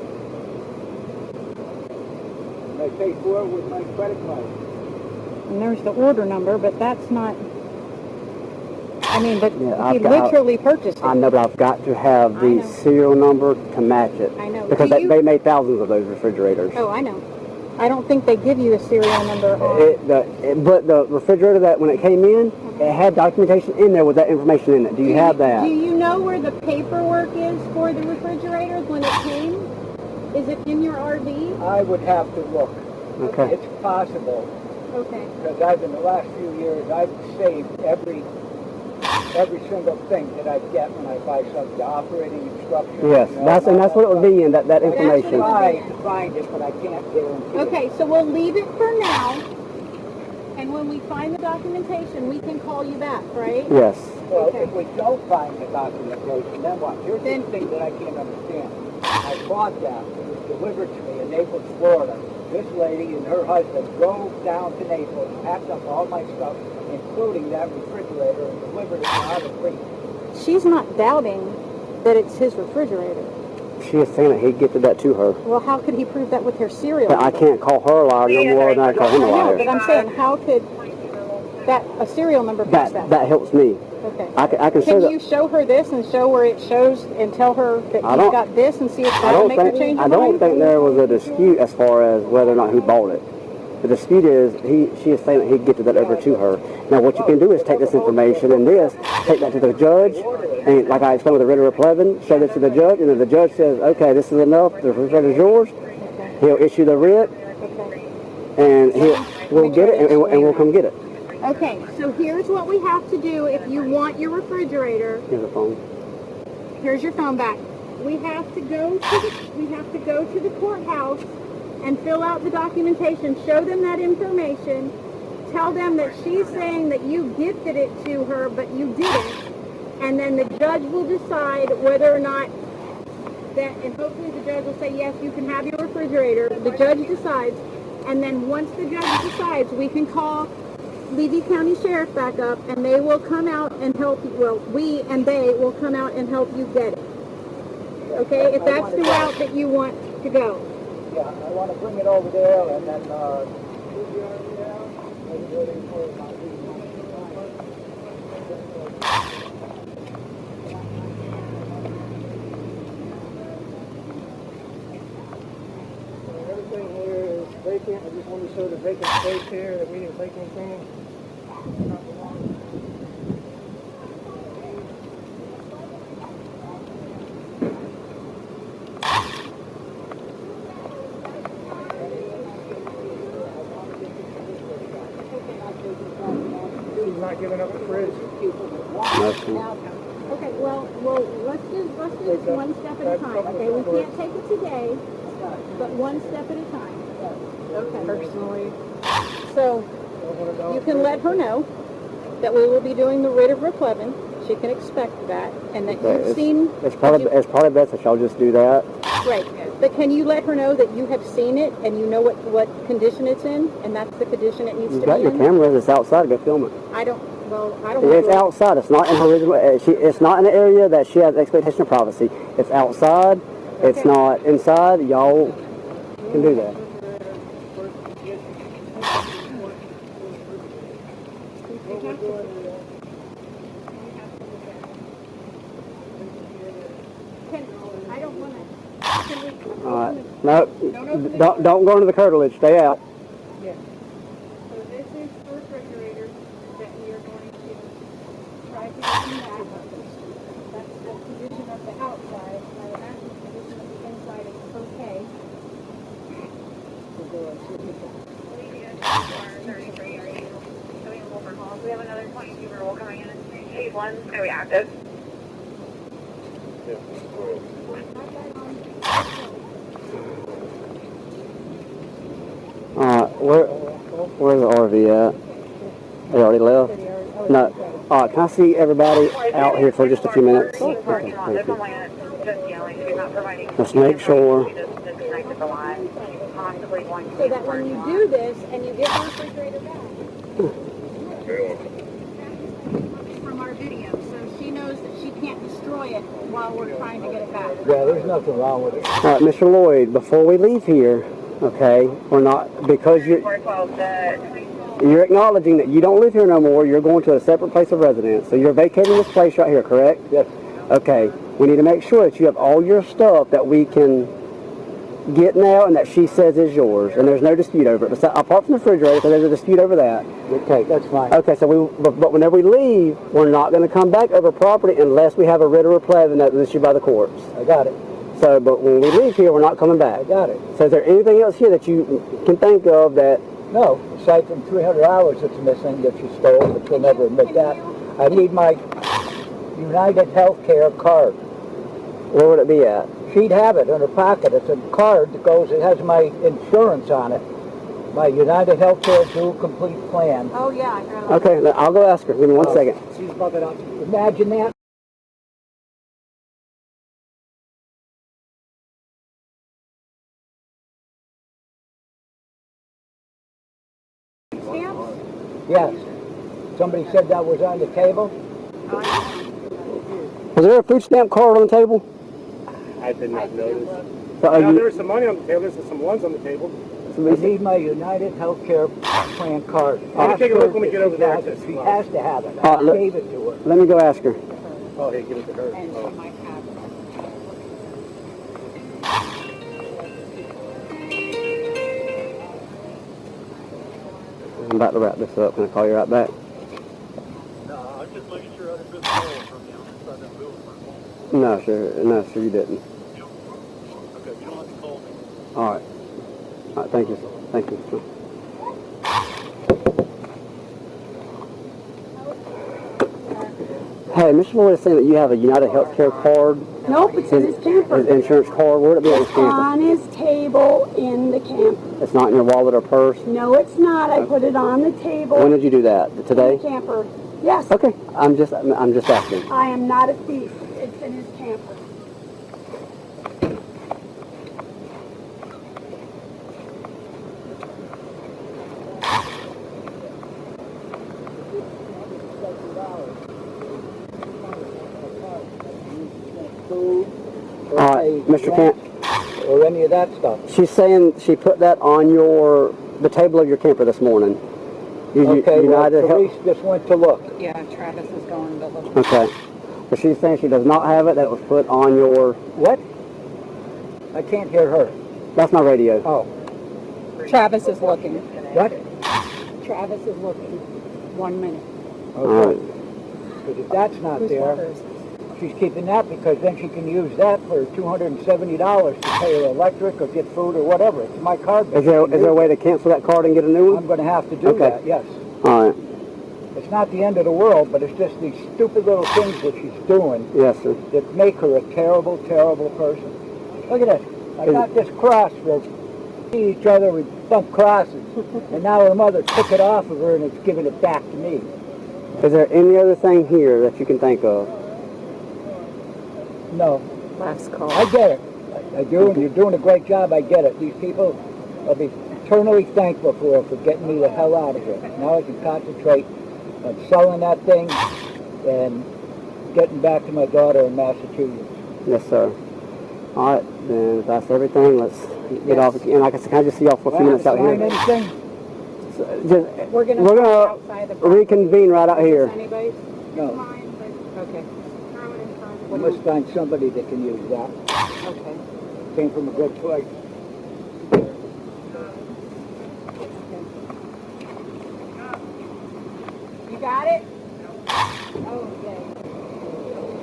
And I paid for it with my credit card. And there's the order number, but that's not. I mean, but Yeah, he literally purchased it. I know, but I've got to have the serial number to match it. I know. Because they made thousands of those refrigerators. Oh, I know. I don't think they give you a serial number on. But the refrigerator that when it came in, it had documentation in there with that information in it. Do you have that? Do you know where the paperwork is for the refrigerators when it came? Is it in your RV? I would have to look. Okay. It's possible. Okay. Because in the last few years, I've saved every single thing that I get when I buy something, the operating instructions. Yes, that's what it would be in that information. I try to find it, but I can't guarantee it. Okay, so we'll leave it for now. And when we find the documentation, we can call you back, right? Yes. Well, Okay. if we don't find the documentation, then what? Here's the thing that I can't understand. I bought that. It was delivered to me in Naples, Florida. This lady and her husband drove down to Naples, packed up all my stuff, including that refrigerator, and delivered it to Otter Creek. She's not doubting that it's his refrigerator. She is saying that he gifted that to her. Well, how could he prove that with her serial But I number? can't call her a liar no more than I call him a I know, liar. but I'm saying, how could a serial number fix that? That helps me. Okay. I can show Can you show her this and show where it shows and tell her that I he's don't- got this and see if I that'll don't make her think change her I don't mind? think there was a dispute as far as whether or not he bought it. The dispute is she is saying that he gifted that over to her. Now what you can do is take this information and take that to the judge, and like I explained with the writ of replevin, show this to the judge, and if the judge says, okay, this is enough, the refrigerator is yours, he'll issue the writ, and we'll get it, and we'll come get it. Okay, so here's what we have to do if you want your refrigerator. Here's the phone. Here's your phone back. We have to go to the courthouse and fill out the documentation, show them that information, tell them that she's saying that you gifted it to her, but you didn't, and then the judge will decide whether or not that, and hopefully the judge will say, yes, you can have your refrigerator. The judge decides, and then once the judge decides, we can call Levy County Sheriff back up, and they will come out and help you. Well, we and they will come out and help you get it. Okay, if that's the route that you want to go. Yeah, I want to bring it over there, and then, Everything here is vacant. I just want to show the vacant space here that we didn't take anything. She's not giving up the fridge. Okay, well, let's do one step at a time. Okay, we can't take it today, but one step at a time. Okay. Personally, So you can let her know that we will be doing the writ of replevin. She can expect that, and that you've seen. It's probably best that y'all just do that. Right, but can you let her know that you have seen it and you know what condition it's in, and that's the condition it needs You've to got be your in? cameras. It's outside. Go film it. I don't. It's outside. It's not in her original. It's not in an area that she has expectation of privacy. It's outside. It's not inside. Y'all can do that. I don't want to. All right. No, don't go into the curtilage. Stay out. So this is the refrigerator that we are going to try to get in back. That's the condition of the outside. Now the actual condition of the inside is okay. We have another 22-year-old coming in. Phase 1, are we active? Where's the RV at? They already left? No. All right, can I see everybody out here for just a few minutes? Okay, thank you. Let's make sure. So that when you do this and you get the refrigerator back, from our video, so she knows that she can't destroy it while we're trying to get it back. yeah, there's nothing wrong with it. All right, Mr. Lloyd, before we leave here, okay, we're not, because you're acknowledging that you don't live here no more, you're going to a separate place of residence. So you're vacating this place right here, correct? Yes. Okay, we need to make sure that you have all your stuff that we can get now and that she says is yours, and there's no dispute over it. But apart from the refrigerator, so there's a dispute over that. Okay, that's fine. Okay, so but whenever we leave, we're not going to come back over property unless we have a writ of replevin that was issued by the courts. I got it. So, but when we leave here, we're not coming back. I got it. So is there anything else here that you can think of that... No, aside from $300 that's missing that you stole, but you'll never admit that. I need my United Healthcare card. Where would it be at? She'd have it in her pocket. It's a card that goes, it has my insurance on it. My United Healthcare dual complete plan. Oh, yeah, I heard. Okay, I'll go ask her. Give me 1 second. She's bugging up. Imagine that. Stamps? Yes. Somebody said that was on the table. Was there a food stamp card on the table? I did not notice. So, Now, there was some money on the table. There's some ones on the table. I need my United Healthcare plan card. Let me take a look when we get over there. She has to have it. All I right, gave it to her. let me go ask her. Oh, hey, give it to her. And Oh. she might have it. I'm about to wrap this up. Can I call you right back? No, I'm just making sure I didn't miss a call from you. I'm inside that building. No, sir. No, sir, you didn't. Okay, you don't have to call me. All right. All right, thank you, sir. Thank you. Hey, Mr. Floyd is saying that you have a United Healthcare card. Nope, it's in his camper. His insurance card. Where would it be on his It's camper? on his table in the camper. It's not in your wallet or purse. No, it's not. I put it on the table When did you do that? in Today? the camper. Yes, Okay. I'm just asking. I am not a thief. It's in his camper. Food, or All right, pay Mr. rent, Kent. or any of that stuff. She's saying she put that on the table of your camper this morning. Okay, well, United Health. Therese just went to look. Yeah, Travis is going to look. Okay. But she's saying she does not have it. That was put on your. What? I can't hear her. That's my radio. Oh, Travis is looking. what? Travis is looking. 1 minute. All Okay. right. Because if that's not Whose there, father is this? she's keeping that because then she can use that for $270 to pay her electric or get food or whatever. It's my card. Is there a way to cancel that card and get a new I'm one? going to have to do Okay. that, yes. All right. It's not the end of the world, but it's just these stupid little things that she's doing Yes, sir. that make her a terrible, terrible person. Look at this. I got this cross for see each other, we bump crosses. And now her mother took it off of her and it's giving it back to me. Is there any other thing here that you can think of? No, Last call. I get it. I do, and you're doing a great job. I get it. These people, I'll be eternally thankful for getting me the hell out of here. Now I can concentrate on selling that thing and getting back to my daughter in Massachusetts. Yes, sir. All right, then if that's everything, let's get Yes. off. And like I said, can I just see y'all for a few minutes out Sign here? anything? We're gonna We're talk gonna outside the box. reconvene right out here. Anybody's No. mine, but Okay. throw it in front of We me. must find somebody that can use that. Okay. Came from a good place. You got it? Oh, yay.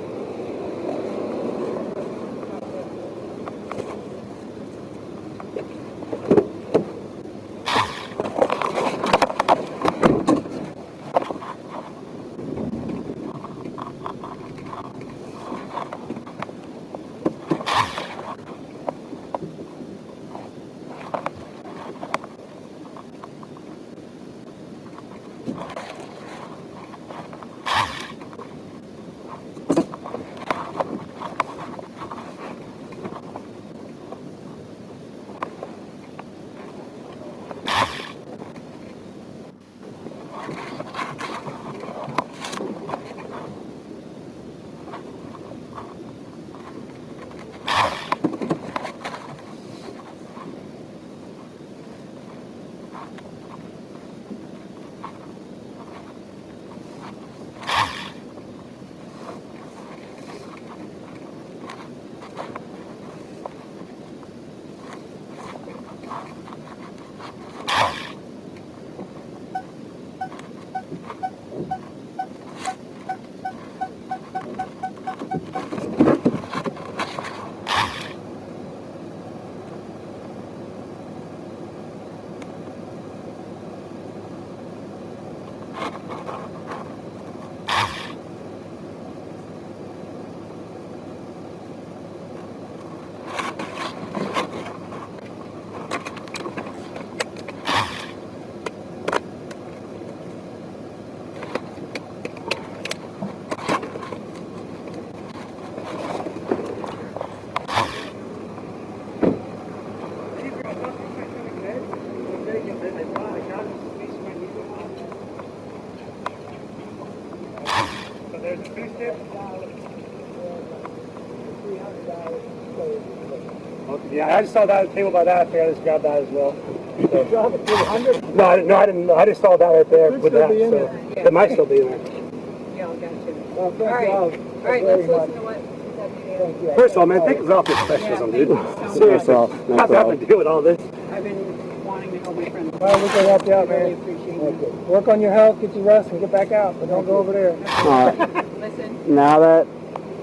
Yeah, I just saw that at the table by that. I think I just grabbed that as well. So. You drove it 300? No, I didn't. I just saw that right there Could with still that. be in So there. it might still be in there. Y'all got you. Well, thank All right. you all All right, very let's much. listen to what Deputy Thank you. First of all, man, thank you for all your professionalism, Yeah, dude. thank you so much. Seriously, No problem. not having to deal with all this. I've been wanting to help my friend. Well, we can help you out, I really man. appreciate Okay. it. Work on your health, get your rest, and get back out. But don't go over there. All right. Listen, Now that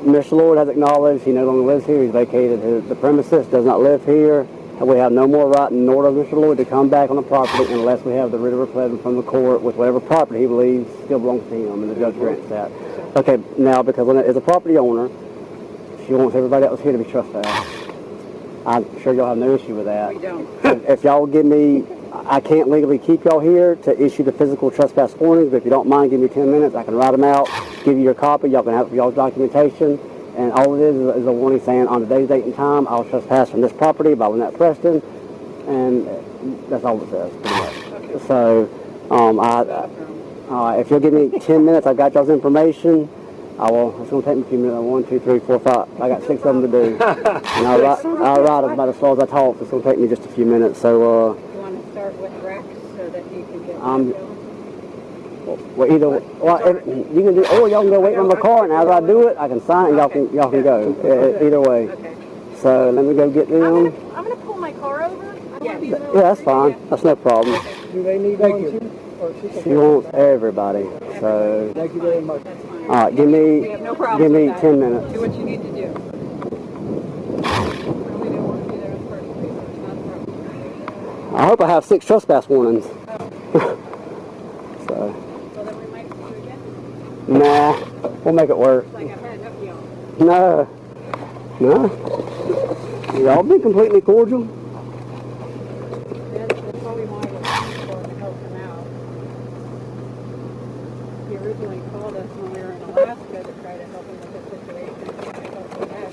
Mr. Lloyd has acknowledged he no longer lives here, he's vacated the premises, does not live here, and we have no more right, nor does Mr. Lloyd, to come back on the property unless we have the writ of replenishment from the court with whatever property he believes still belongs to him, and the judge grants that. Okay, now, because Lynette is a property owner, she wants everybody that was here to be trespassed. I'm sure y'all have no issue with that. we don't. If y'all give me, I can't legally keep y'all here to issue the physical trespass warnings, but if you don't mind, give me 10 minutes, I can write them out, give you your copy, y'all can have y'all's documentation, and all it is a warning saying, on today's date and time, I'll trespass from this property by Lynette Preston, and that's all it says, pretty much. So, if you'll give me 10 minutes, I've got y'all's information. I will. It's going to take me a few minutes. 1, 2, 3, 4, 5. I got 6 of them to do. And I'll write them about as far as I talk. It's going to take me just a few minutes. So, You want to start with Rex so that you can get well, you can do, or y'all can go wait in my car, and as I do it, I can sign it, and y'all can go. Either way. Okay. So let me go get them. I'm gonna pull my car over. I don't wanna be in the middle Yeah, of that's fine. That's no problem. Do they need Thank one you. too? Or she can She wants everybody. So, Thank you very much. That's fine. all right, We have no problem give me with that. 10 minutes. Do what you need to do. Probably didn't want to be there in the first place, so it's not a problem. I hope I have 6 trespass warnings. So, So then we might see you again. nah, we'll make it work. Like I've had enough of y'all. No. Y'all be completely cordial. That's what we wanted to for to help him out. He originally called us when we were in Alaska to try to help him with the situation. I felt so bad.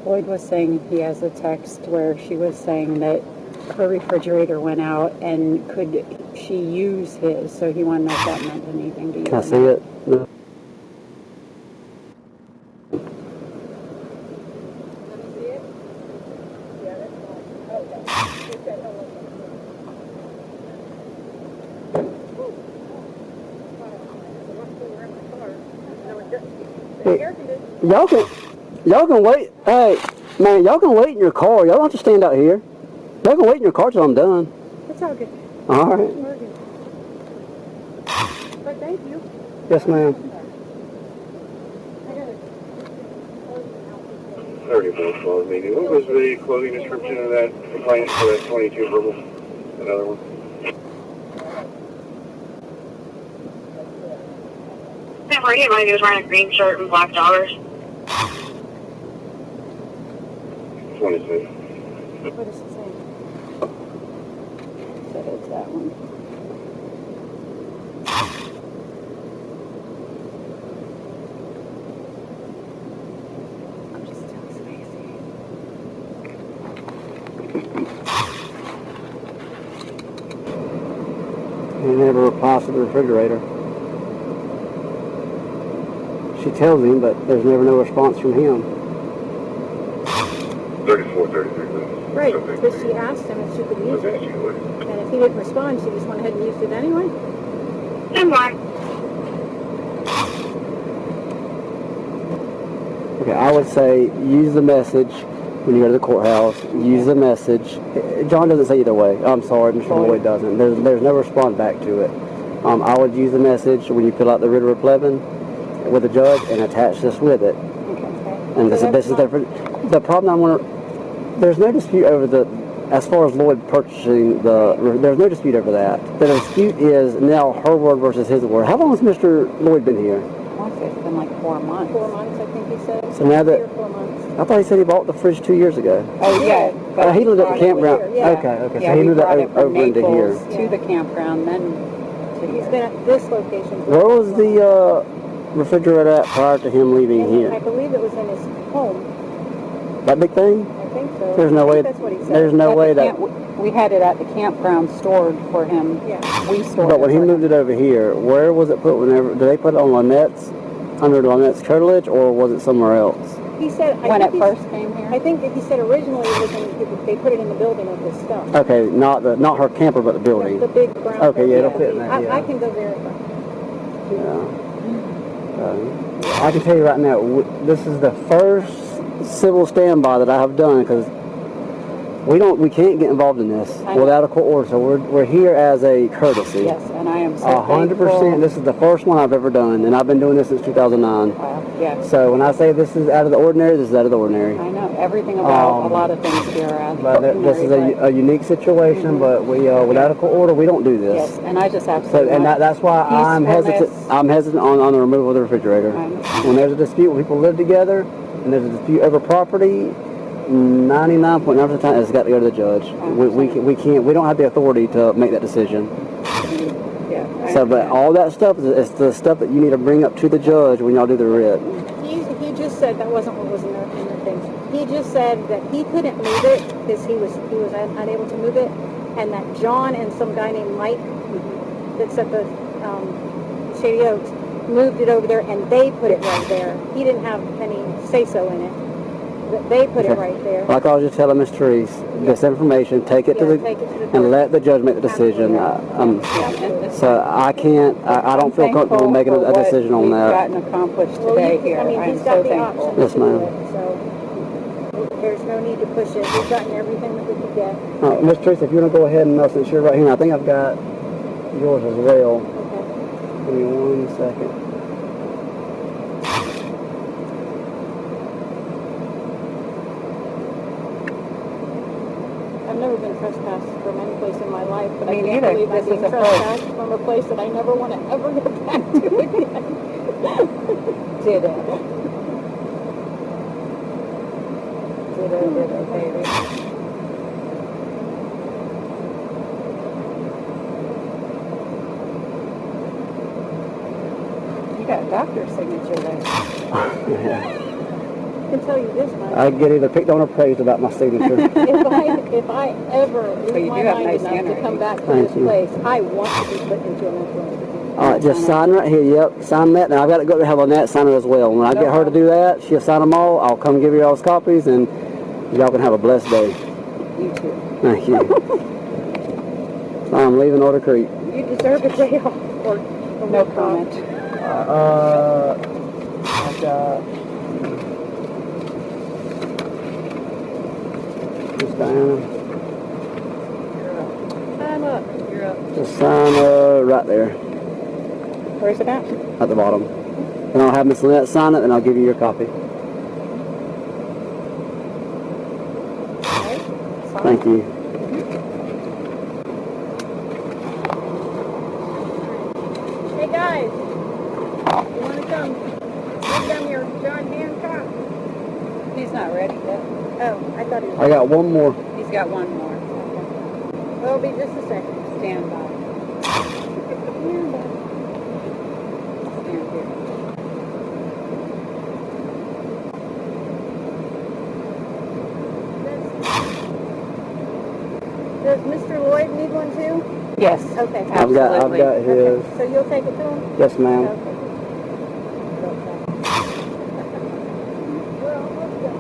Lloyd was saying he has a text where she was saying that her refrigerator went out and could she use his, so he wanted to know if that meant anything to you. Can I see it? No. Y'all can wait. Hey, man, y'all can wait in your car. Y'all don't have to stand out here. Y'all can wait in your car till I'm done. It's all good. All right. We're good. But thank you. Yes, ma'am. 34 maybe. What was the clothing description of that client for that 22 verbal? Another one? He was wearing a green shirt and black joggers. 26. What does it say? Said it's that one. I'm just too spacey. He never replies to the refrigerator. She tells him, but there's never no response from him. 34, 33 minutes. Right, Something. because she asked him if she could use Okay, it. she would. And if he didn't respond, she just went ahead and used it anyway. And why? Okay, I would say use the message when you go to the courthouse. Use the message. John doesn't say either way. I'm sorry, Mr. Lloyd doesn't. There's no response back to it. I would use the message when you fill out the writ of replenishment with the judge and attach this with it. And this is the problem. There's no dispute over as far as Lloyd purchasing there's no dispute over that. The dispute is now her word versus his word. How long has Mr. Lloyd been here? I want to say it's been like 4 months. 4 months, I think he said. So now that 3 or 4 months. I thought he said he bought the fridge 2 years ago. Oh, yeah. But He lived at the brought it campground. here, yeah. Okay. Yeah, So he we moved brought it from over into here. Naples to the campground, then to He's here. been at this location. for Where was 4 the months. refrigerator at prior to him leaving And here? I believe it was in his home. That big thing? I think so. There's no I way. think that's what he said. There's no At way the that. we had it at the campground stored for him. Yeah. We stored But it when he for moved him. it over here, where was it put? Whenever did they put it on Lynette's under LIEnette's curtilage, or was it somewhere else? He said, When it first came here? I think that he said originally it was they put it in the building with this stuff. Okay, not her camper, but the building. The big brown. Okay, yeah, it'll building. fit in there, yeah. I can go verify. I can tell you right now, this is the first civil standby that I have done, because we can't get involved in this without a court order. So we're here as a courtesy. Yes, and I am so 100%. This is the first one I've ever done, and I've been doing this since 2009. Wow, yes. So when I say this is out of the ordinary, this is out of the ordinary. I know everything about a lot of things here are out of the But ordinary. this is a unique situation. But we without a court order, we don't do this. Yes, and I just So, absolutely and that's why I'm hesitant. peacefulness. I'm hesitant on the removal of the refrigerator. I understand. When there's a dispute, when people live together, and there's a dispute over property, 99.9% of the time it's got to go to the judge. We don't have the authority to make that decision. Yeah, I So, but understand. all that stuff is the stuff that you need to bring up to the judge when y'all do the writ. He just said that wasn't what was in the things. He just said that he couldn't move it because he was unable to move it, and that John and some guy named Mike that's at the Shady Oaks moved it over there, and they put it right there. He didn't have any say-so in it. But they put it right there. Like I was just telling Miss Therese, this information, take it to the and let the judge make the decision. So I can't. I don't feel comfortable making a decision on that. Gotten accomplished today here. I mean, I'm he's so got the thankful. option Yes, to do ma'am. it, so there's no need to push it. We've gotten everything that we could get. Miss Therese, if you want to go ahead and since you're right here, I think I've got yours as well. Okay. Give me 1 second. I've never been trespassed from any place in my life, but I Me can't neither. believe I'm This is being a first. trespassed from a place that I never want to ever go back to again. Ditto. Ditto, baby. You got a doctor's signature there. I can tell you this much. I get either picked on or praised about my signature. If I ever But lose you my do have mind nice enough to handwriting. come back to Thank this you. place, I want to be put into a mental institution. All right, just sign right here. Yep, sign that. Now I've got to go to have LIEnette sign it as well. When I get her to do that, she'll sign them all. I'll come give you all copies, and y'all can have a blessed day. You too. Thank you. I'm leaving Otter Creek. You deserve a day off. Or No comment. I've got Miss Diana. I'm up. You're up. Just sign right there Where's it at? at the bottom. And I'll have Miss LIEnette sign it, and I'll give you your copy. Thank you. Hey guys, you want to come give them your John Hancock? He's not ready yet. Oh, I thought he was. I got one more. He's got one more. It'll be just a second. Stand by. Stand here. Does Mr. Lloyd need one too? Yes. Okay. I've got Absolutely. his. So you'll take it to him? Yes, ma'am. Okay. We're almost done.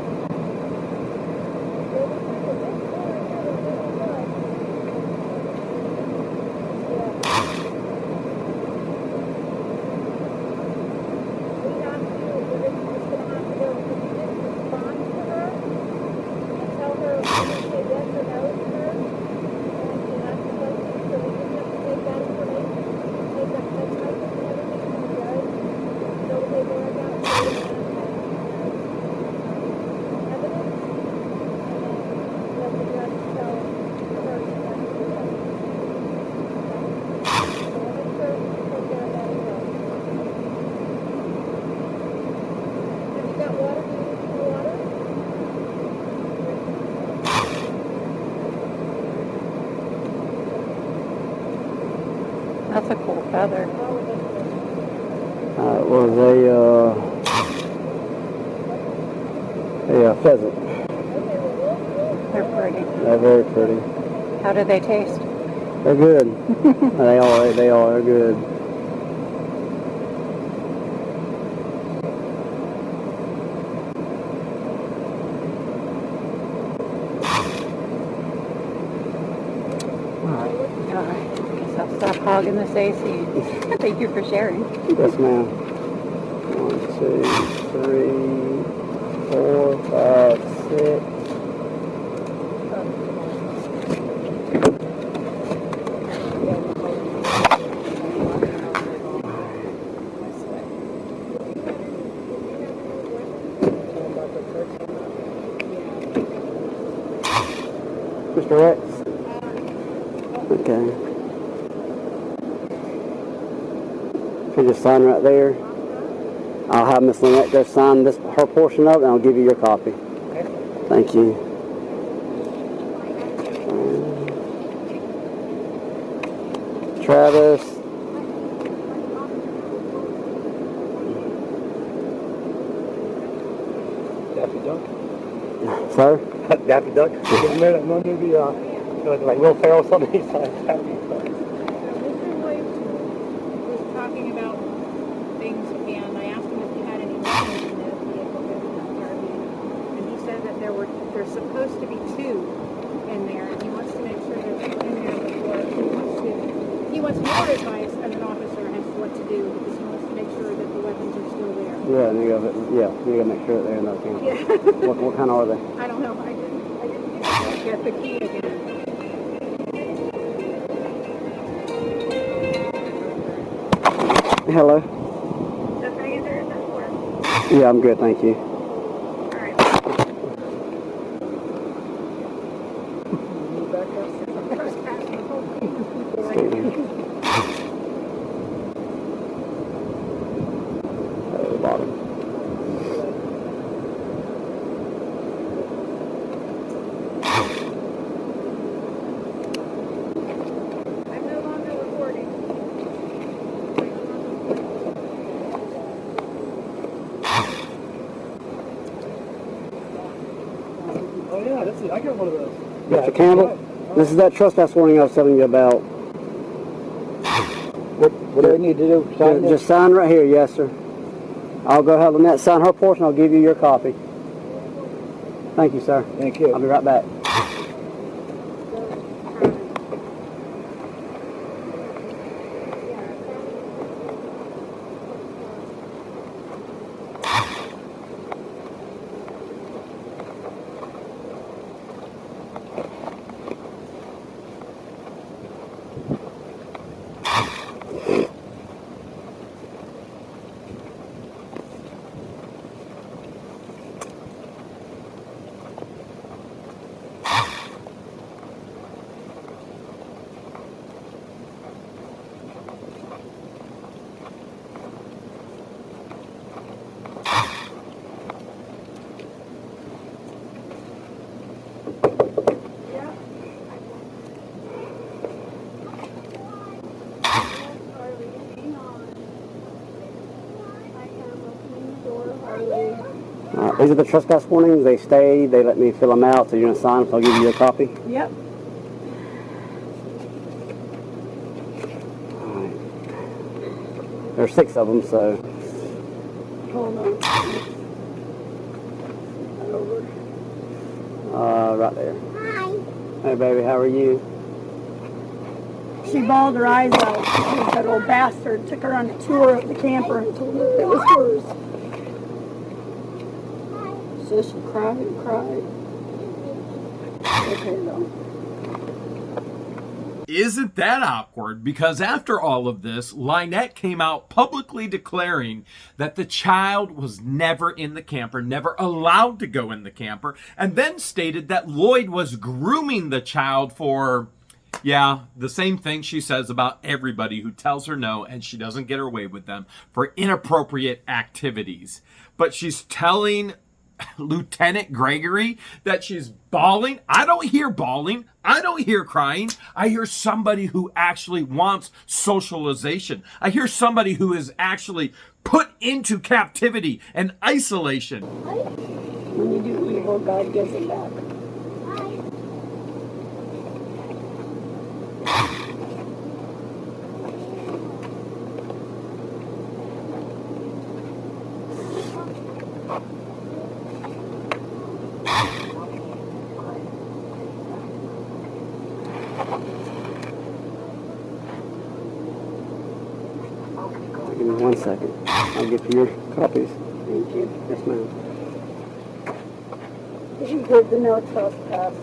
That's a cool feather. It was a pheasant. They're pretty. They're very pretty. How do they taste? They're good. They are good. hogging this AC. Thank you for sharing. Yes, ma'am. 1, 2, 3, 4, 5, 6. Mr. Rex? Okay. You just sign right there. I'll have Miss LIEnette go sign this her portion of it, and I'll give you your copy. Thank you. Travis. Daffy Duck. Sir? Daffy Duck. Remember that one movie, like Will Ferrell, something? He's like Daffy Duck. Mr. Williams was talking about things, and I asked him if he had any weapons in the vehicle with the RV, and he said that there's supposed to be 2 in there, and he wants to make sure that they're in there before he wants more advice as an officer as to what to do, because he wants to make sure that the weapons are still there. Yeah, and you gotta make sure that they're in that camp. Yeah. What kind are they? I don't know. I didn't get the key again. Hello? The phaser is at work. Yeah, I'm good, thank you. I'm no longer recording. Oh yeah, that's it. I got one of those. Mr. Campbell, this is that trespass warning I was telling you about. What do I need to do? Sign this? Just sign right here, yes, sir. I'll go have LIEnette sign her portion. I'll give you your copy. Thank you, sir. Thank you. I'll be right back. These are the trespass warnings. They stay. They let me fill them out. So you're going to sign them, so I'll give you a copy. Yep. All right. There's 6 of them, so. Hold on. Right there. Hey, baby, how are you? She bawled her eyes out because that old bastard took her on a tour of the camper and told her it was hers. So she cried and cried. Okay, though. Isn't that awkward? Because after all of this, LIEnette came out publicly declaring that the child was never in the camper, never allowed to go in the camper, and then stated that Lloyd was grooming the child for, yeah, the same thing she says about everybody who tells her no and she doesn't get her way with them, for inappropriate activities. But she's telling Lieutenant Gregory that she's bawling. I don't hear bawling. I don't hear crying. I hear somebody who actually wants socialization. I hear somebody who is actually put into captivity and isolation. When you do evil, God gives it back. second. I'll get you your copies. Thank you. Yes, ma'am. You have the no trespass.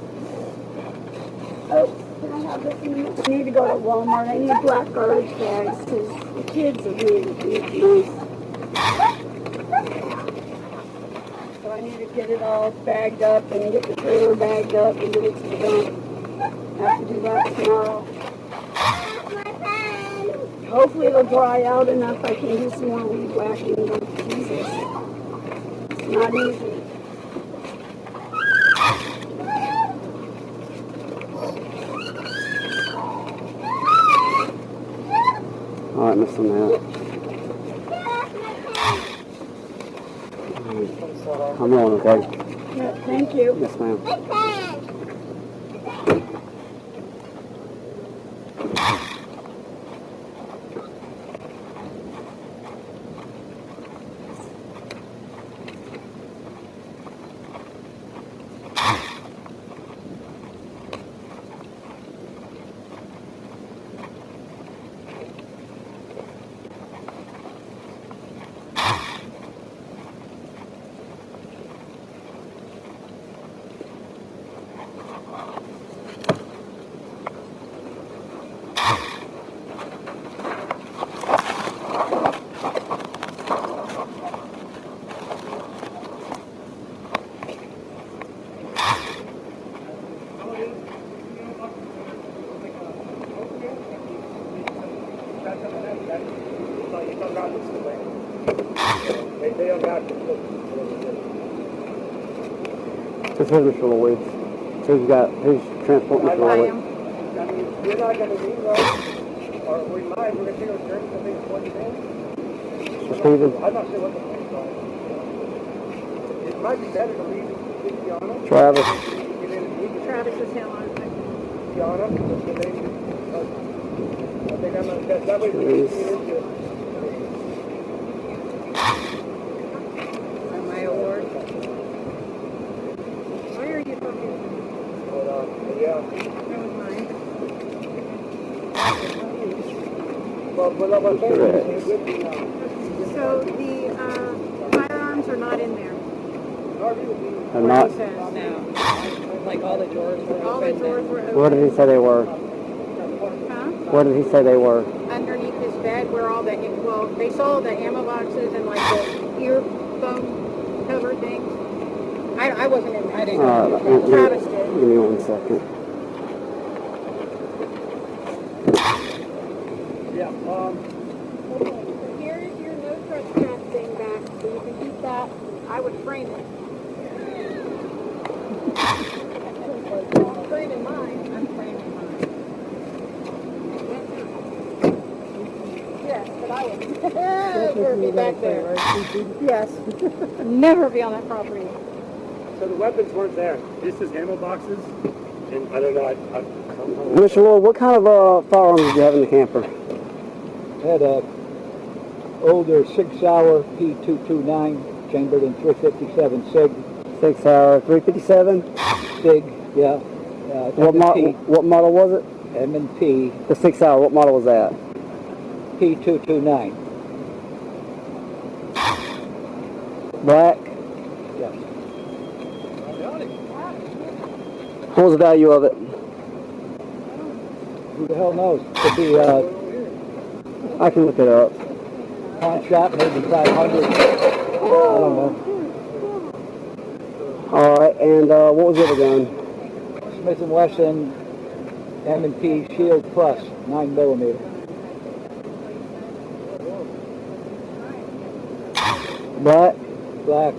Oh, can I have this in a minute? I need to go to Walmart. I need black garbage bags because the kids have made it nice. So I need to get it all bagged up and get the trailer bagged up and get it to the dump. I have to do that tomorrow. Hopefully it'll dry out enough I can do some more weed whacking, but Jesus, it's not easy. All right, Miss Lynette. I'm rolling, okay? Yeah, thank you. Yes, ma'am. This is Mr. Lloyd. Who's transporting Mr. Lloyd? I mean, you're not going to be right, or we might. We're going to take our turns. I think it's 20 minutes. Mr. Stevens? I'm not sure what the plans are. It might be better to leave Gianna. Travis? Travis is hell on. Gianna, I think I'm going to test. That way we can get into it. My award. Why are you talking? Yeah. That was mine. Well, what I'm saying is So the firearms are not in there. I'm not. No. Like all the drawers were All the open. drawers were open. Where did he say they were? Huh? Where did he say they were? Underneath his bed where all the, well, they saw the ammo boxes and like the earphone cover things. I wasn't in there. I didn't know. Travis did. Give me 1 second. yeah. Here's your no trespass thing back, so you can keep that. I would frame it. I'm framing mine. I'm framing mine. Yes, but I would never be back there. Yes. Never be on that property. So the weapons weren't there. This is ammo boxes, and I don't know. Mr. Lloyd, what kind of firearms did you have in the camper? Had a older 6-hour P229 chambered in 357 SIG. 6-hour, 357? SIG, yeah. What model was it? M&P The 6-hour, what model was that? P229. Black? Yes. What was the value of it? Who the hell knows? Could be I can look it up. pawn shop, maybe 500. I don't know. All right, and what was the other gun? Smith & Wesson M&P Shield Plus 9mm. Black? Black.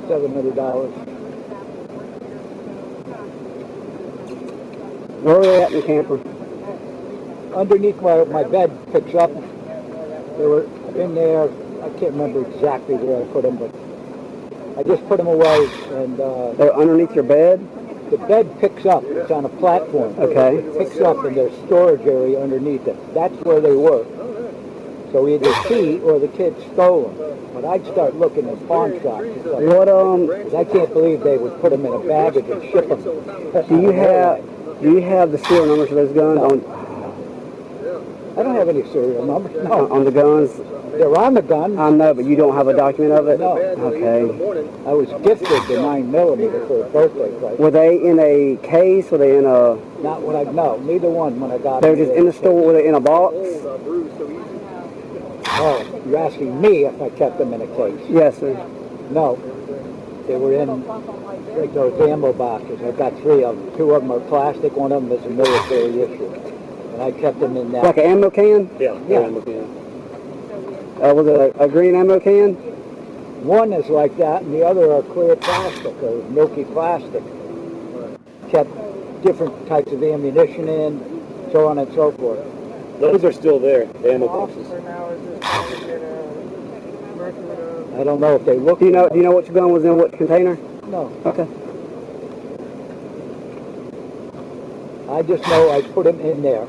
$700. Where were they at in the camper? Underneath where my bed picks up, they were in there. I can't remember exactly where I put them, but I just put them away. And They're underneath your bed? the bed picks up. It's on a platform. Okay. It picks up, and there's storage area underneath it. That's where they were. So either he or the kid stole them. But I'd start looking at pawn shops. It's like, What 'cause I can't believe they would put them in a baggage and ship them. do you have the serial numbers of those guns on? I don't have any serial numbers. No. On the guns? They're on the gun. I know, but you don't have a document of it? No. Okay. I was gifted the 9mm for a birthday present. Were they in a case? Were they in a... Not when I, no, neither one when I got They were them. just in the store? Were they in a box? Oh, you're asking me if I kept them in a case? Yes, sir. No. They were in like those ammo boxes. I've got 3 of them. 2 of them are plastic, one of them is a military issue. And I kept them in that. Like an ammo can? Yeah. Ammo can. Was it a green ammo can? One is like that, and the other are clear plastic, or milky plastic. Kept different types of ammunition in, so on and so forth. Those are still there, the ammo boxes. I don't know if they look. Do you know which gun was in what container? No. Okay. I just know I put them in there.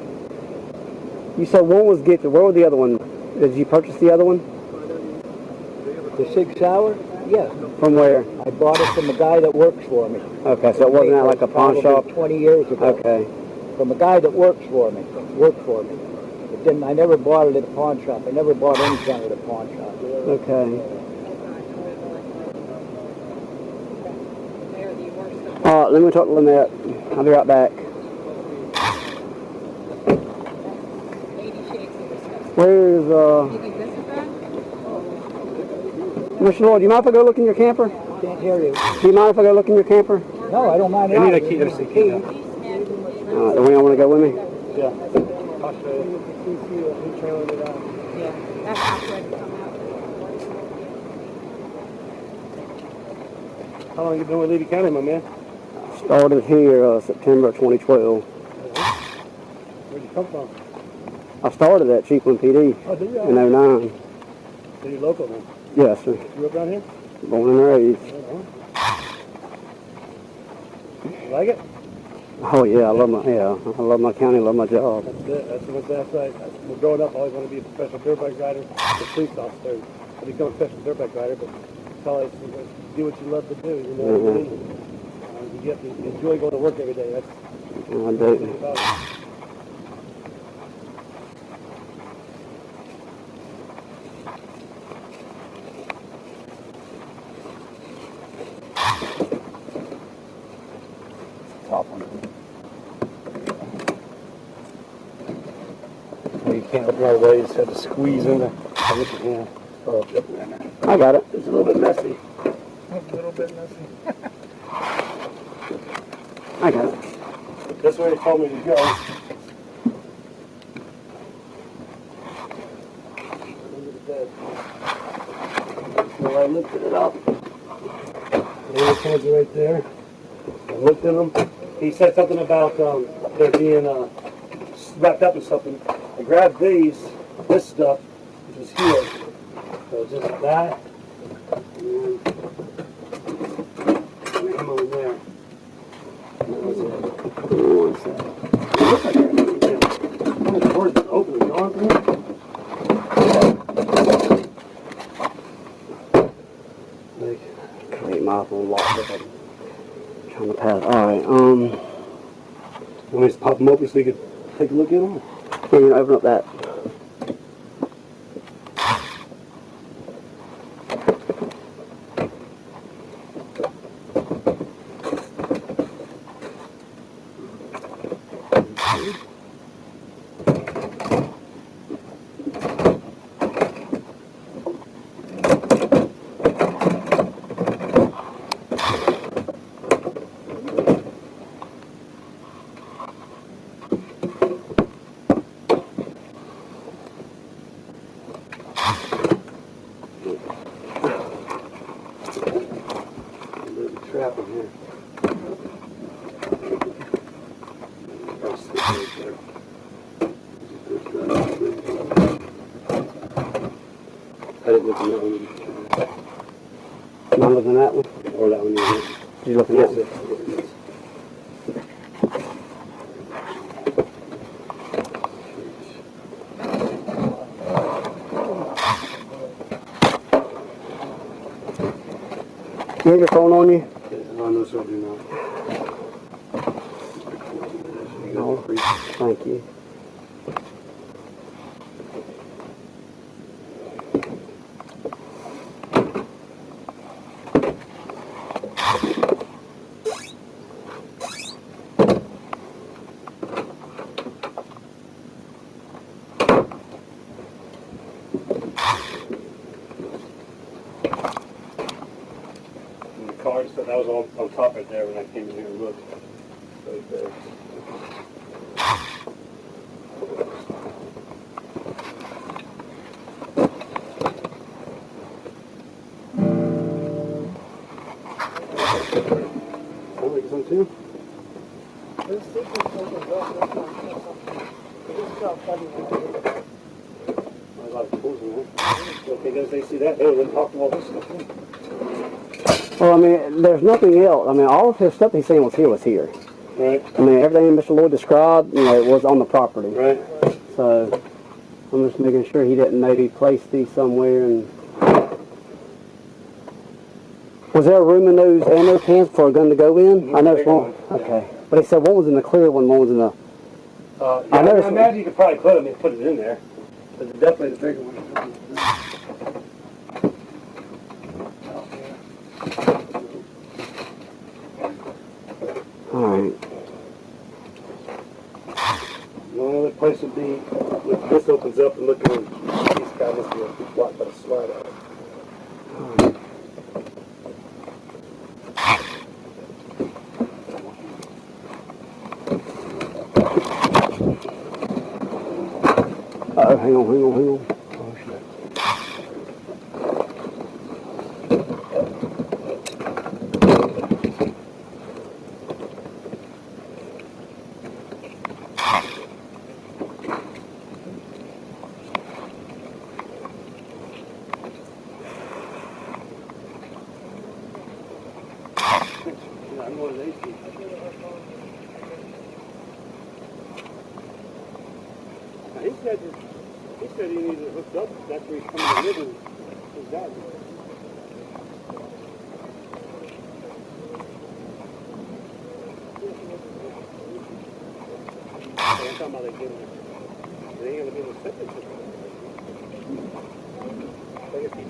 You said one was gifted. Where was the other one? Did you purchase the other one? The Sig Sauer? Yes. From where? I bought it from a guy that works for me. Okay, so it wasn't at like a pawn Probably shop? 20 years ago. Okay. From a guy that works for me. It didn't. I never bought it at a pawn shop. I never bought any gun at a pawn shop. Okay. All right, let me talk to LIEnette. I'll be right back. Where's, Mr. Lloyd, do you mind if I go look in your camper? Can't hear you. Do you mind if I go look in your camper? No, I don't mind. I need a key. There's a key. All right, then we don't want to go with me? Yeah. I'll show you. He trailered it out. Yeah, that's not ready to come out. How long you been with Levy County, my man? Started here September 2012. Where'd you come from? I started at Chiefland PD Oh, did you? in 09. So you're local then? Yes, sir. You up down here? Born and raised. You like it? Oh yeah, I love my county, I love my job. That's it. That's right. Well, growing up, I always wanted to be a professional dirt bike rider, a police officer. I become a professional dirt bike rider, but college, do what you love to do. You know what I mean? You have to enjoy going to work every day. That's I do. about it. You can't open all the way, you just have to squeeze in there. I got it. It's a little bit messy. A little bit messy. I got it. That's where they told me to go. So I lifted it up. There it is right there. I looked at them. He said something about there being wrapped up in something. I grabbed this stuff, which was here. So just that. And ammo in there. And that was it. One sec. It looks like everything. One of the doors is open. You know what I mean? Create my own lock. I'm trying to pass. All right. Want me to just pop them open so you can take a look at them? Here, you open up that. Trap in here. I didn't look at that one. Am I looking at that one? Or that one, yeah. You looking at it? You have your phone on you? Oh, no, sir, do not. No. Thank you. right, so that was on top right there when I came in here and looked. Right there. Sounds like some too. This sequence opens up, that's not something. This is how funny it is. There's a lot of tools in there. Okay, guys, they see that, they would have talked all this stuff. Well, I mean, there's nothing else. I mean, all of his stuff he's saying was here. Right. I mean, everything Mr. Lloyd described, you know, was on the property. Right. So, I'm just making sure he didn't maybe place these somewhere. And was there a room in those ammo cans for a gun to go in? I know it's one. Okay. But he said one was in the clear one was in the... I imagine you could probably put it in there. But definitely the bigger one. Alright. The only other place would be if this opens up and look at these guys must be blocked by the slide out. Hang on. Oh shit. I'm one of these people. He said he needed it hooked up. That's where he's coming to live in his dad. I'm talking about like getting it. They ain't gonna be in the septic system. I guess he's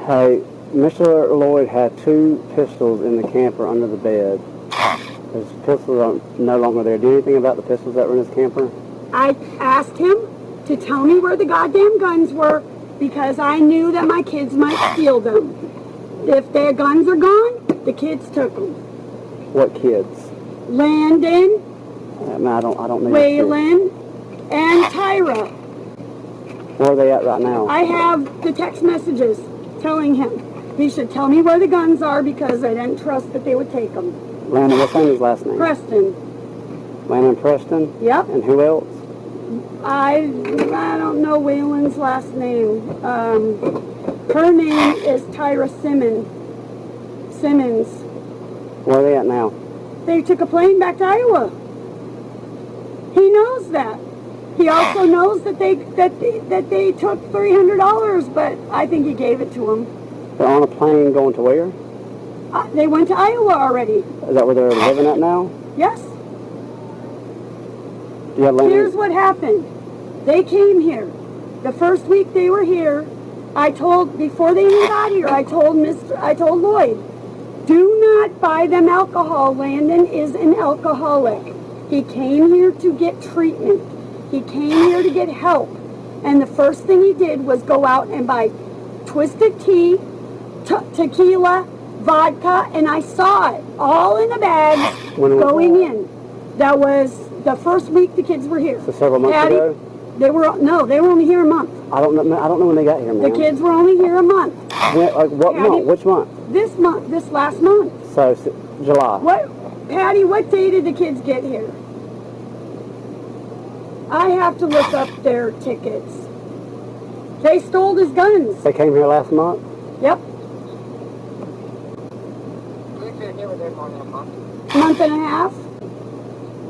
Hey, Mr. Lloyd had 2 pistols in the camper under the bed. His pistols are no longer there. Do you know anything about the pistols that were in his camper? I asked him to tell me where the goddamn guns were because I knew that my kids might steal them. If their guns are gone, the kids took them. What kids? Landon, I don't know. Waylon, and Tyra. Where are they at right now? I have the text messages telling him he should tell me where the guns are because I didn't trust that they would take them. Landon, what's his last name? Preston. Landon Preston? Yep. And who else? I don't know Waylon's last name. Her name is Tyra Simmons. Where are they at now? They took a plane back to Iowa. He knows that. He also knows that they took $300, but I think he gave it to him. They're on a plane going to where? They went to Iowa already. Is that where they're living at now? Yes. Do you have Landon? Here's what happened. They came here. The first week they were here, before they even got here, I told Lloyd, do not buy them alcohol. Landon is an alcoholic. He came here to get treatment. He came here to get help. And the first thing he did was go out and buy twisted tea, tequila, vodka, and I saw it all in a bag going in. That was the first week the kids were here. So several months ago? They were only here a month. I don't know when they got here, man. The kids were only here a month. What month? Which month? This last month. So July. Patty, what day did the kids get here? I have to look up their tickets. They stole his guns. They came here last month? Yep. They were there for a month. Month and a half.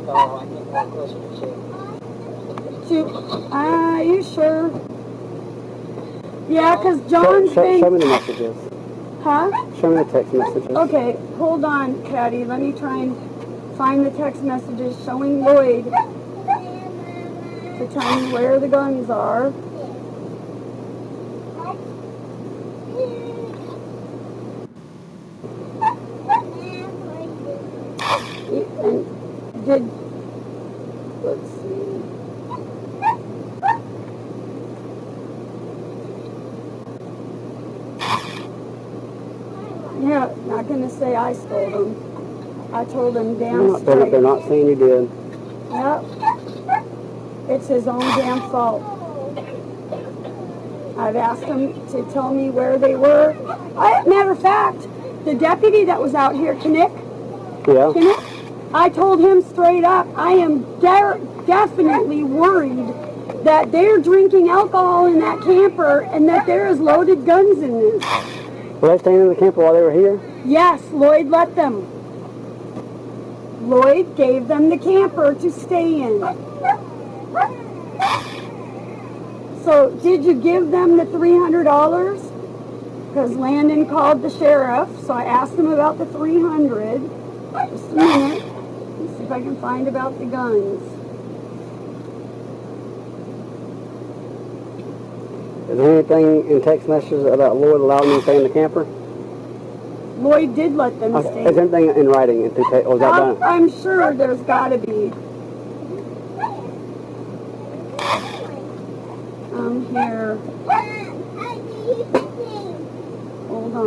So I think we're closer to 2. Are you sure? Yeah, because John's been... Show me the messages. Huh? Show me the text messages. Okay, hold on, Patty. Let me try and find the text messages showing Lloyd to tell me where the guns are. And let's see. Yeah, not going to say I stole them. I told him damn straight. They're not saying you did. Yep. It's his own damn fault. I've asked him to tell me where they were. Matter of fact, the deputy that was out here, Kinnick, I told him straight up, I am definitely worried that they're drinking alcohol in that camper and that there is loaded guns in this. Were they staying in the camper while they were here? Yes, Lloyd let them. Lloyd gave them the camper to stay in. So, did you give them the $300? Because Landon called the sheriff, so I asked him about the $300. Just a minute. Let's see if I can find about the guns. Is there anything in text messages about Lloyd allowing them to stay in the camper? Lloyd did let them stay. Is there anything in writing? Or is that done? I'm sure there's got to be. Here. Hold on.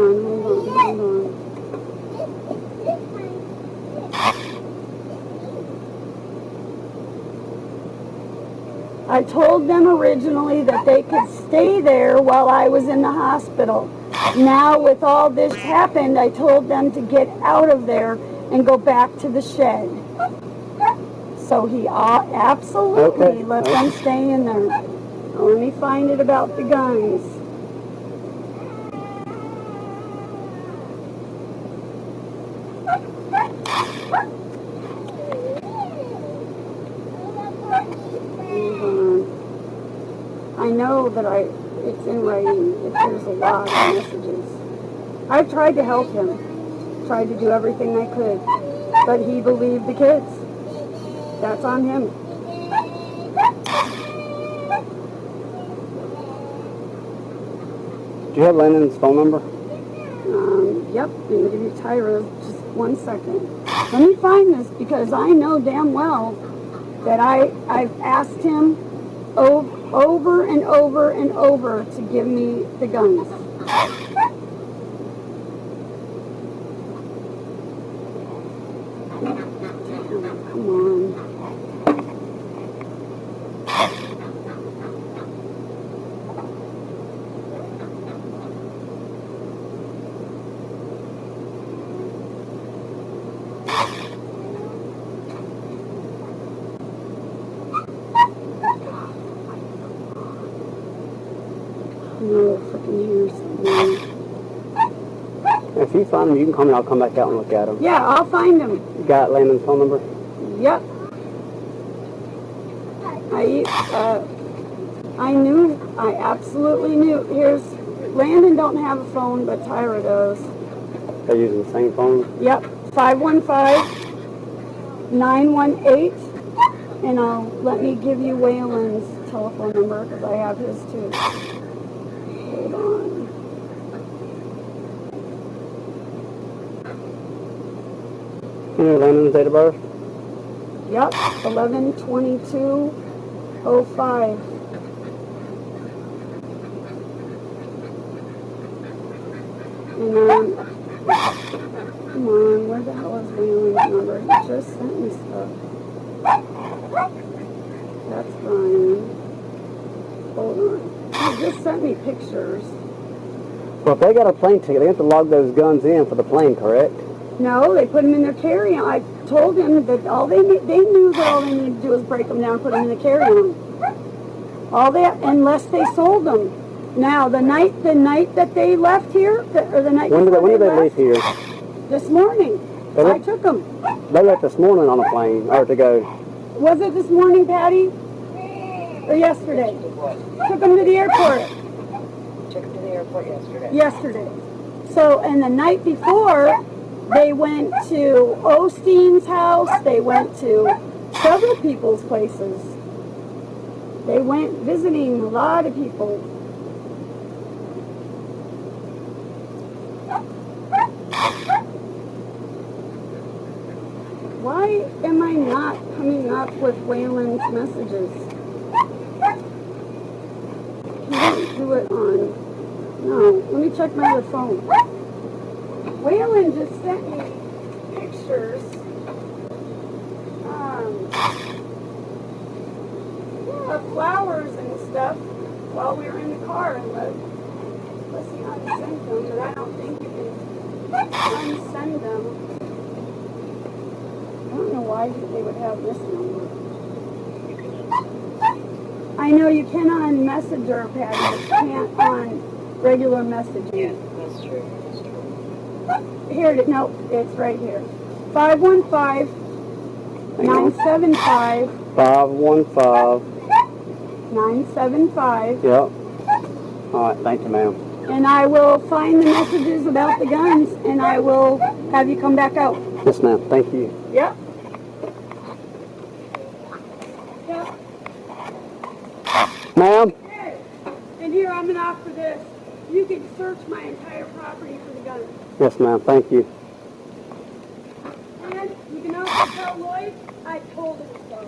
I told them originally that they could stay there while I was in the hospital. Now, with all this happened, I told them to get out of there and go back to the shed. So he absolutely let them stay in there. Now, let me find it about the guns. I know that it's in writing. There's a lot of messages. I've tried to help him, tried to do everything I could, but he believed the kids. That's on him. Do you have Landon's phone number? Yep, I'm going to give you Tyra just 1 second. Let me find this because I know damn well that I've asked him over and over and over to give me the guns. Come on. No, freaking here's If you find them, you can call me. I'll come back out and look at them. Yeah, I'll find them. You got Landon's phone number? Yep. I I absolutely knew. Landon don't have a phone, but Tyra does. They're using the same phone? Yep, 515-918, and let me give you Waylon's telephone number, because I have his too. Hold on. You know Landon's date of birth? Yep, 11/22/05. And come on, where the hell is Waylon's number? He just sent me stuff. That's Brian. Hold on. He just sent me pictures. Well, if they got a plane ticket, they have to log those guns in for the plane, correct? No, they put them in their carry-on. I told him that they knew that all they needed to do was break them down and put them in the carry-on. All that, unless they sold them. Now, the night that they left here, or the night When before did they leave left, here? this morning. I took them. They left this morning on a plane, or to go. Was it this morning, Patty? Or yesterday? Took them to the airport. Took them to the airport yesterday. Yesterday. So, and the night before, they went to Osteen's house. They went to several people's places. They went visiting a lot of people. Why am I not coming up with Waylon's messages? He didn't do it on... No, let me check my other phone. Waylon just sent me pictures. Of flowers and stuff while we were in the car, and let's see how to send them, but I don't think you can unsend them. I don't know why they would have this number. I know you can on Messenger, Patty, but you can't on regular messaging. Yeah, that's true. Here it is. No, it's right here. 515-975. 515-975. Yep. All right, thank you, ma'am. And I will find the messages about the guns, and I will have you come back out. Yes, ma'am. Thank you. Yep. Yep. Ma'am? Okay. And here, I'm going to offer this. You can search my entire property for the guns. Yes, ma'am. Thank you. And you can also tell Lloyd I told him so.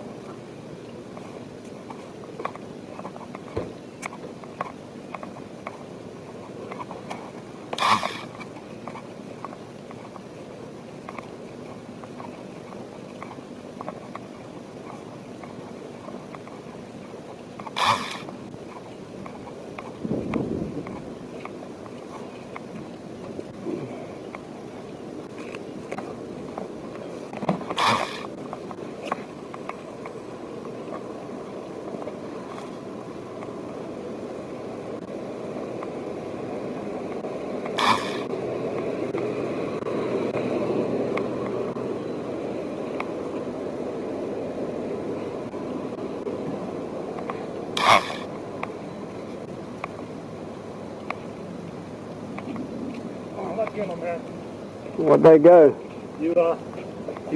Where'd they go? You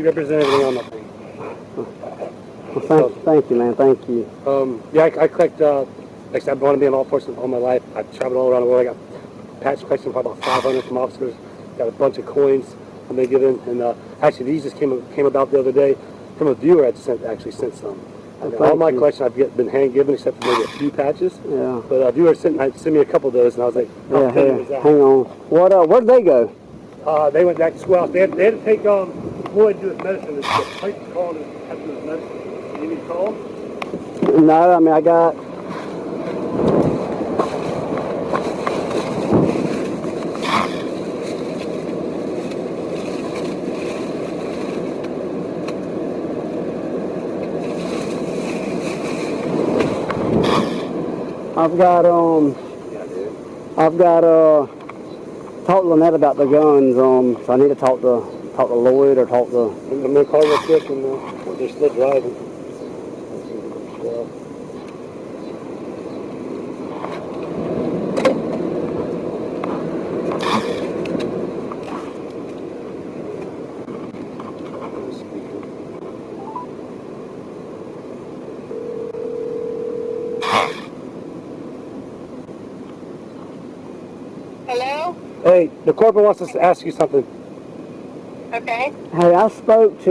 represent everything on that thing. Well, thank you, man. Thank you. Yeah, I collect, like I said, I've wanted to be in law enforcement all my life. I've traveled all around the world. I got patch questions from about 500 from officers. Got a bunch of coins I've been given. And actually, these just came about the other day from a viewer I actually sent some. And all my questions I've been hand given except for maybe a few patches. Yeah. But a viewer sent me a couple of those, and I was like, Yeah, hang on. Where'd they go? they went back to school. They had to take Lloyd to do his medicine. The place was calling to have to do his medicine. You need to call? No, I mean, I got... I've got talk to LIEnette about the guns, so I need to talk to Lloyd or talk to... I'm going to call real quick, and they're still driving. Hey, the corporal wants us to ask you something. Okay. Hey, I spoke to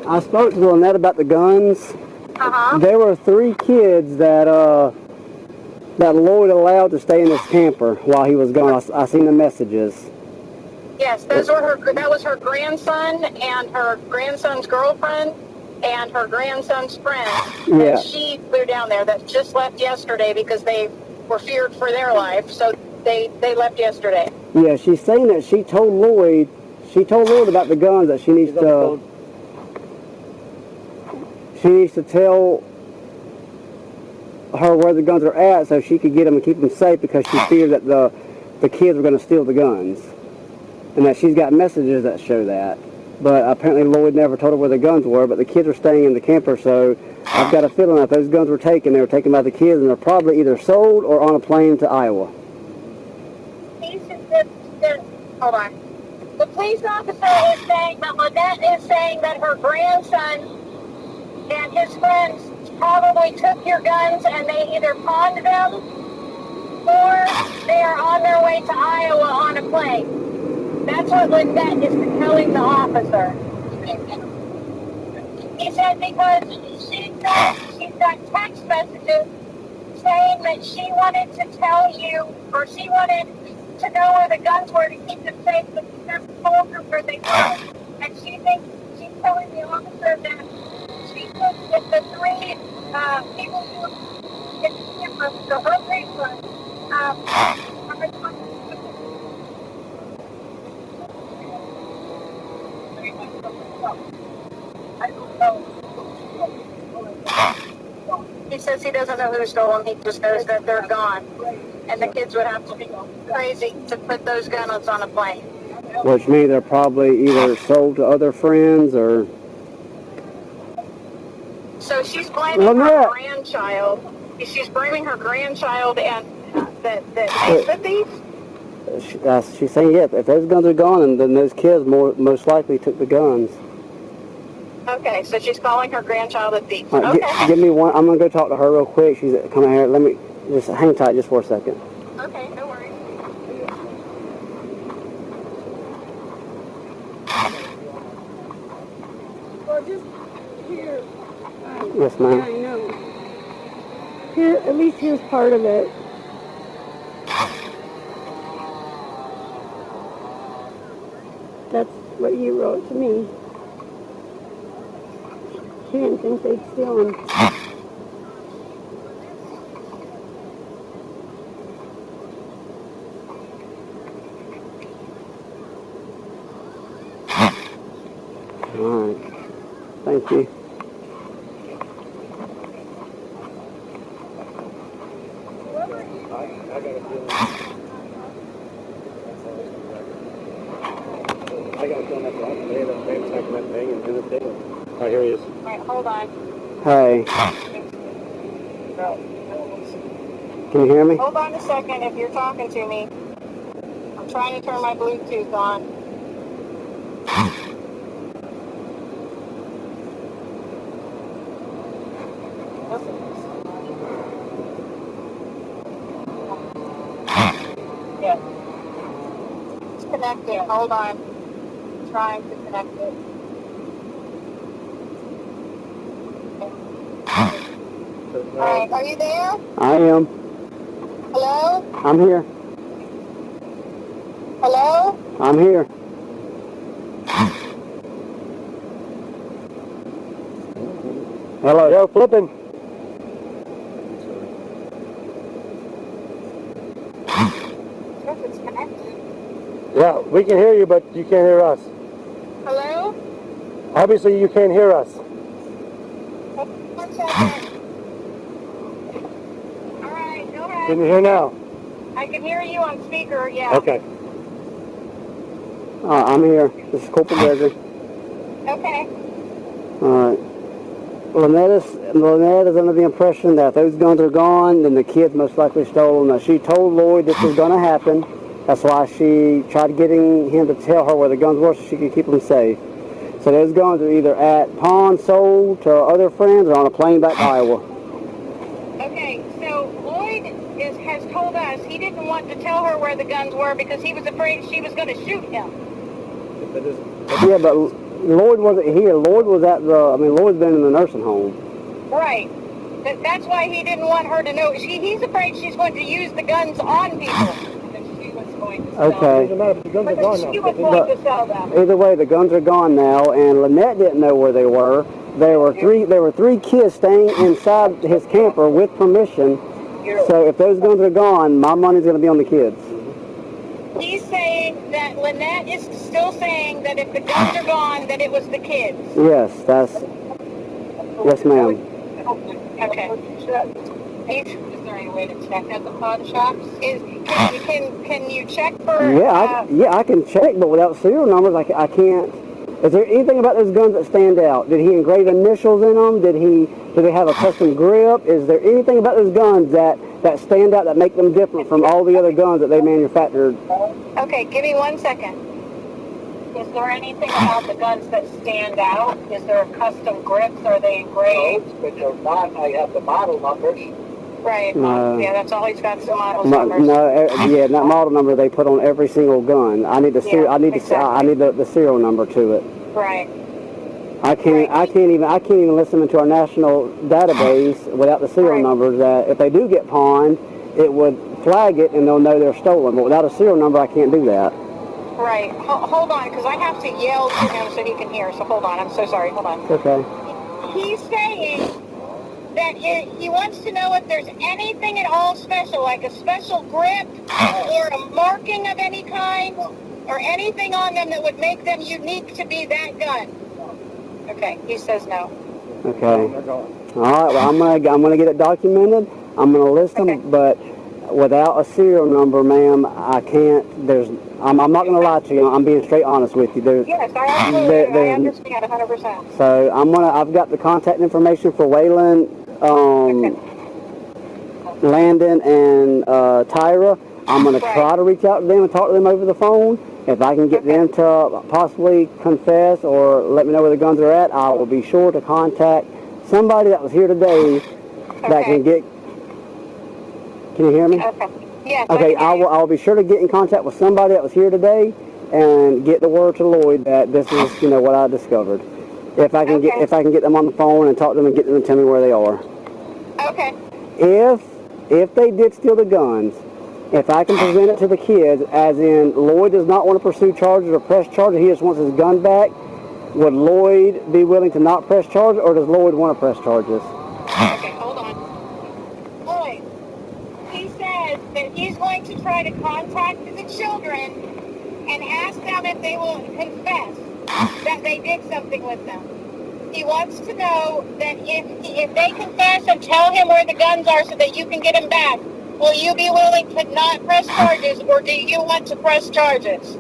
LIEnette about the guns. Uh-huh. There were 3 kids that Lloyd allowed to stay in his camper while he was gone. I seen the messages. Yes, those were that was her grandson and her grandson's girlfriend and her grandson's friend. Yeah. And she flew down there. That just left yesterday because they were feared for their life. So they left yesterday. Yeah, she's saying that she told Lloyd about the guns, that she needs to tell her where the guns are at so she could get them and keep them safe, because she feared that the kids were going to steal the guns. And that she's got messages that show that. But apparently Lloyd never told her where the guns were, but the kids were staying in the camper, so I've got a feeling that those guns were taken. They were taken by the kids, and they're probably either sold or on a plane to Iowa. Hold on. The police officer is saying that LIEnette is saying that her grandson and his friends probably took your guns and they either pawned them or they are on their way to Iowa on a plane. That's what LIEnette is telling the officer. He said because she's got text messages saying that she wanted to tell you, or she wanted to know where the guns were to keep them safe, but she never told her where they were. And she thinks she's telling the officer that she thinks that the 3 people who in the camper, so her grandson, are responsible. He says he doesn't know who stole them. He just knows that they're gone. And the kids would have to be crazy to put those guns on a plane. Which means they're probably either sold to other friends or... So she's blaming her grandchild. She's blaming her grandchild and that he's the thief? She's saying, yeah, if those guns are gone, then those kids most likely took the guns. Okay, so she's calling her grandchild a thief. Right, Okay. give me one. I'm going to go talk to her real quick. She's coming here. Let me just hang tight just for a second. Okay, no worries. Well, just here. Yes, ma'am. Yeah, I know. Here, at least here's part of it. That's what he wrote to me. She didn't think they'd steal them. All right. Thank you. I got to film that block. They ended up attacking that thing and in the thing. Oh, here he is. All right, hold on. Hey. Can you hear me? Hold on a second if you're talking to me. I'm trying to turn my Bluetooth on. Yeah. It's connected. Hold on. I'm trying to connect it. Alright, are you there? I am. Hello? I'm here. Hello? I'm here. Hello. Yo, flipping. Yes, it's connected. Yeah, we can hear you, but you can't hear us. Hello? Obviously, you can't hear us. 1 second. Alright, go ahead. Can you hear now? I can hear you on speaker, yeah. Okay. I'm here. This is Corporal Gregory. Okay. All right. LIEnette is under the impression that if those guns are gone, then the kids most likely stole them. Now, she told Lloyd this was going to happen. That's why she tried getting him to tell her where the guns were so she could keep them safe. So those guns are either at pawn, sold to other friends, or on a plane back to Iowa. Okay, Okay, so Lloyd has told us he didn't want to tell her where the guns were because he was afraid she was going to shoot him. Yeah, but Lloyd wasn't here. Lloyd was at Lloyd's been in the nursing home. Right. That's why he didn't want her to know. He's afraid she's going to use the guns on people. That she was going to sell. Okay. Doesn't matter if the guns are But gone she now. was going to sell them. Either way, the guns are gone now, and LIEnette didn't know where they were. There were three kids staying inside his camper with permission. So if those guns are gone, my money's going to be on the kids. He's saying that LIEnette is still saying that if the guns are gone, that it was the kids. Yes, yes, ma'am. Okay. Is there any way to check at the pawn shops? Can you check for? Yeah, I can check, but without serial numbers, I can't. Is there anything about those guns that stand out? Did he engrave initials in them? Do they have a custom grip? Is there anything about those guns that stand out that make them different from all the other guns that they manufactured? Okay, give me 1 second. Is there anything about the guns that stand out? Is there custom grips? Are they engraved? But they're not. I have the model numbers. Right. No. Yeah, that's all he's got. Some model numbers. Yeah, that model number they put on every single gun. I need the I need the serial number to it. Right. I can't even listen into our national database without the serial numbers. That if they do get pawned, it would flag it and they'll know they're stolen. But without a serial number, I can't do that. Right. Hold on, because I have to yell to him so he can hear. So hold on. I'm so sorry. Hold on. Okay. He's saying that he wants to know if there's anything at all special, like a special grip or a marking of any kind, or anything on them that would make them unique to be that gun. Okay. He says no. Okay. All right. Well, I'm gonna get it documented. I'm gonna list them, but without a serial number, ma'am, I can't. I'm not going to lie to you. I'm being straight honest with you. Yes, I understand 100%. So I've got the contact information for Waylon, Landon, and Tyra. I'm going to try to reach out to them and talk to them over the phone. If I can get them to possibly confess or let me know where the guns are at, I will be sure to contact somebody that was here today that can get. Can you hear me? Okay. Yes. Okay, I'll be sure to get in contact with somebody that was here today and get the word to Lloyd that this is, what I discovered. If I can get them on the phone and talk to them and get them to tell me where they are. Okay. If they did steal the guns, if I can present it to the kids, as in Lloyd does not want to pursue charges or press charges, he just wants his gun back, would Lloyd be willing to not press charges, or does Lloyd want to press charges? Okay, hold on. Lloyd, he says that he's going to try to contact the children and ask them if they will confess that they did something with them. He wants to know that if they confess and tell him where the guns are so that you can get them back, will you be willing to not press charges, or do you want to press charges?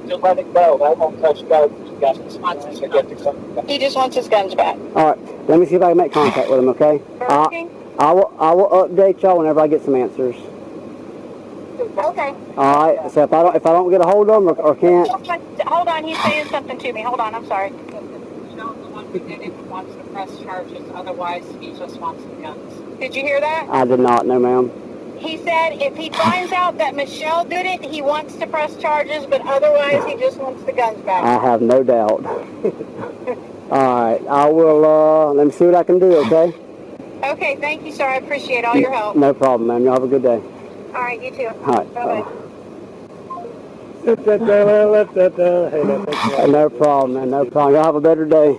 Just let it go. I won't touch guns. He just wants his guns back. All right, let me see if I can make contact with him, okay? I will update y'all whenever I get some answers. Okay. All right, so if I don't get a hold of them or can't. Hold on, he's saying something to me. Hold on, I'm sorry. Wants to press charges, otherwise he just wants the guns. Did you hear that? I did not, no ma'am. He said if he finds out that Michelle did it, he wants to press charges, but otherwise he just wants the guns back. I have no doubt. All right, I will, let me see what I can do, okay? Okay, thank you, sir. I appreciate all your help. No problem, ma'am. You have a good day. All right, you too. All right, bye-bye. Hey, no, thank you. No problem, man. No problem. Y'all have a better day.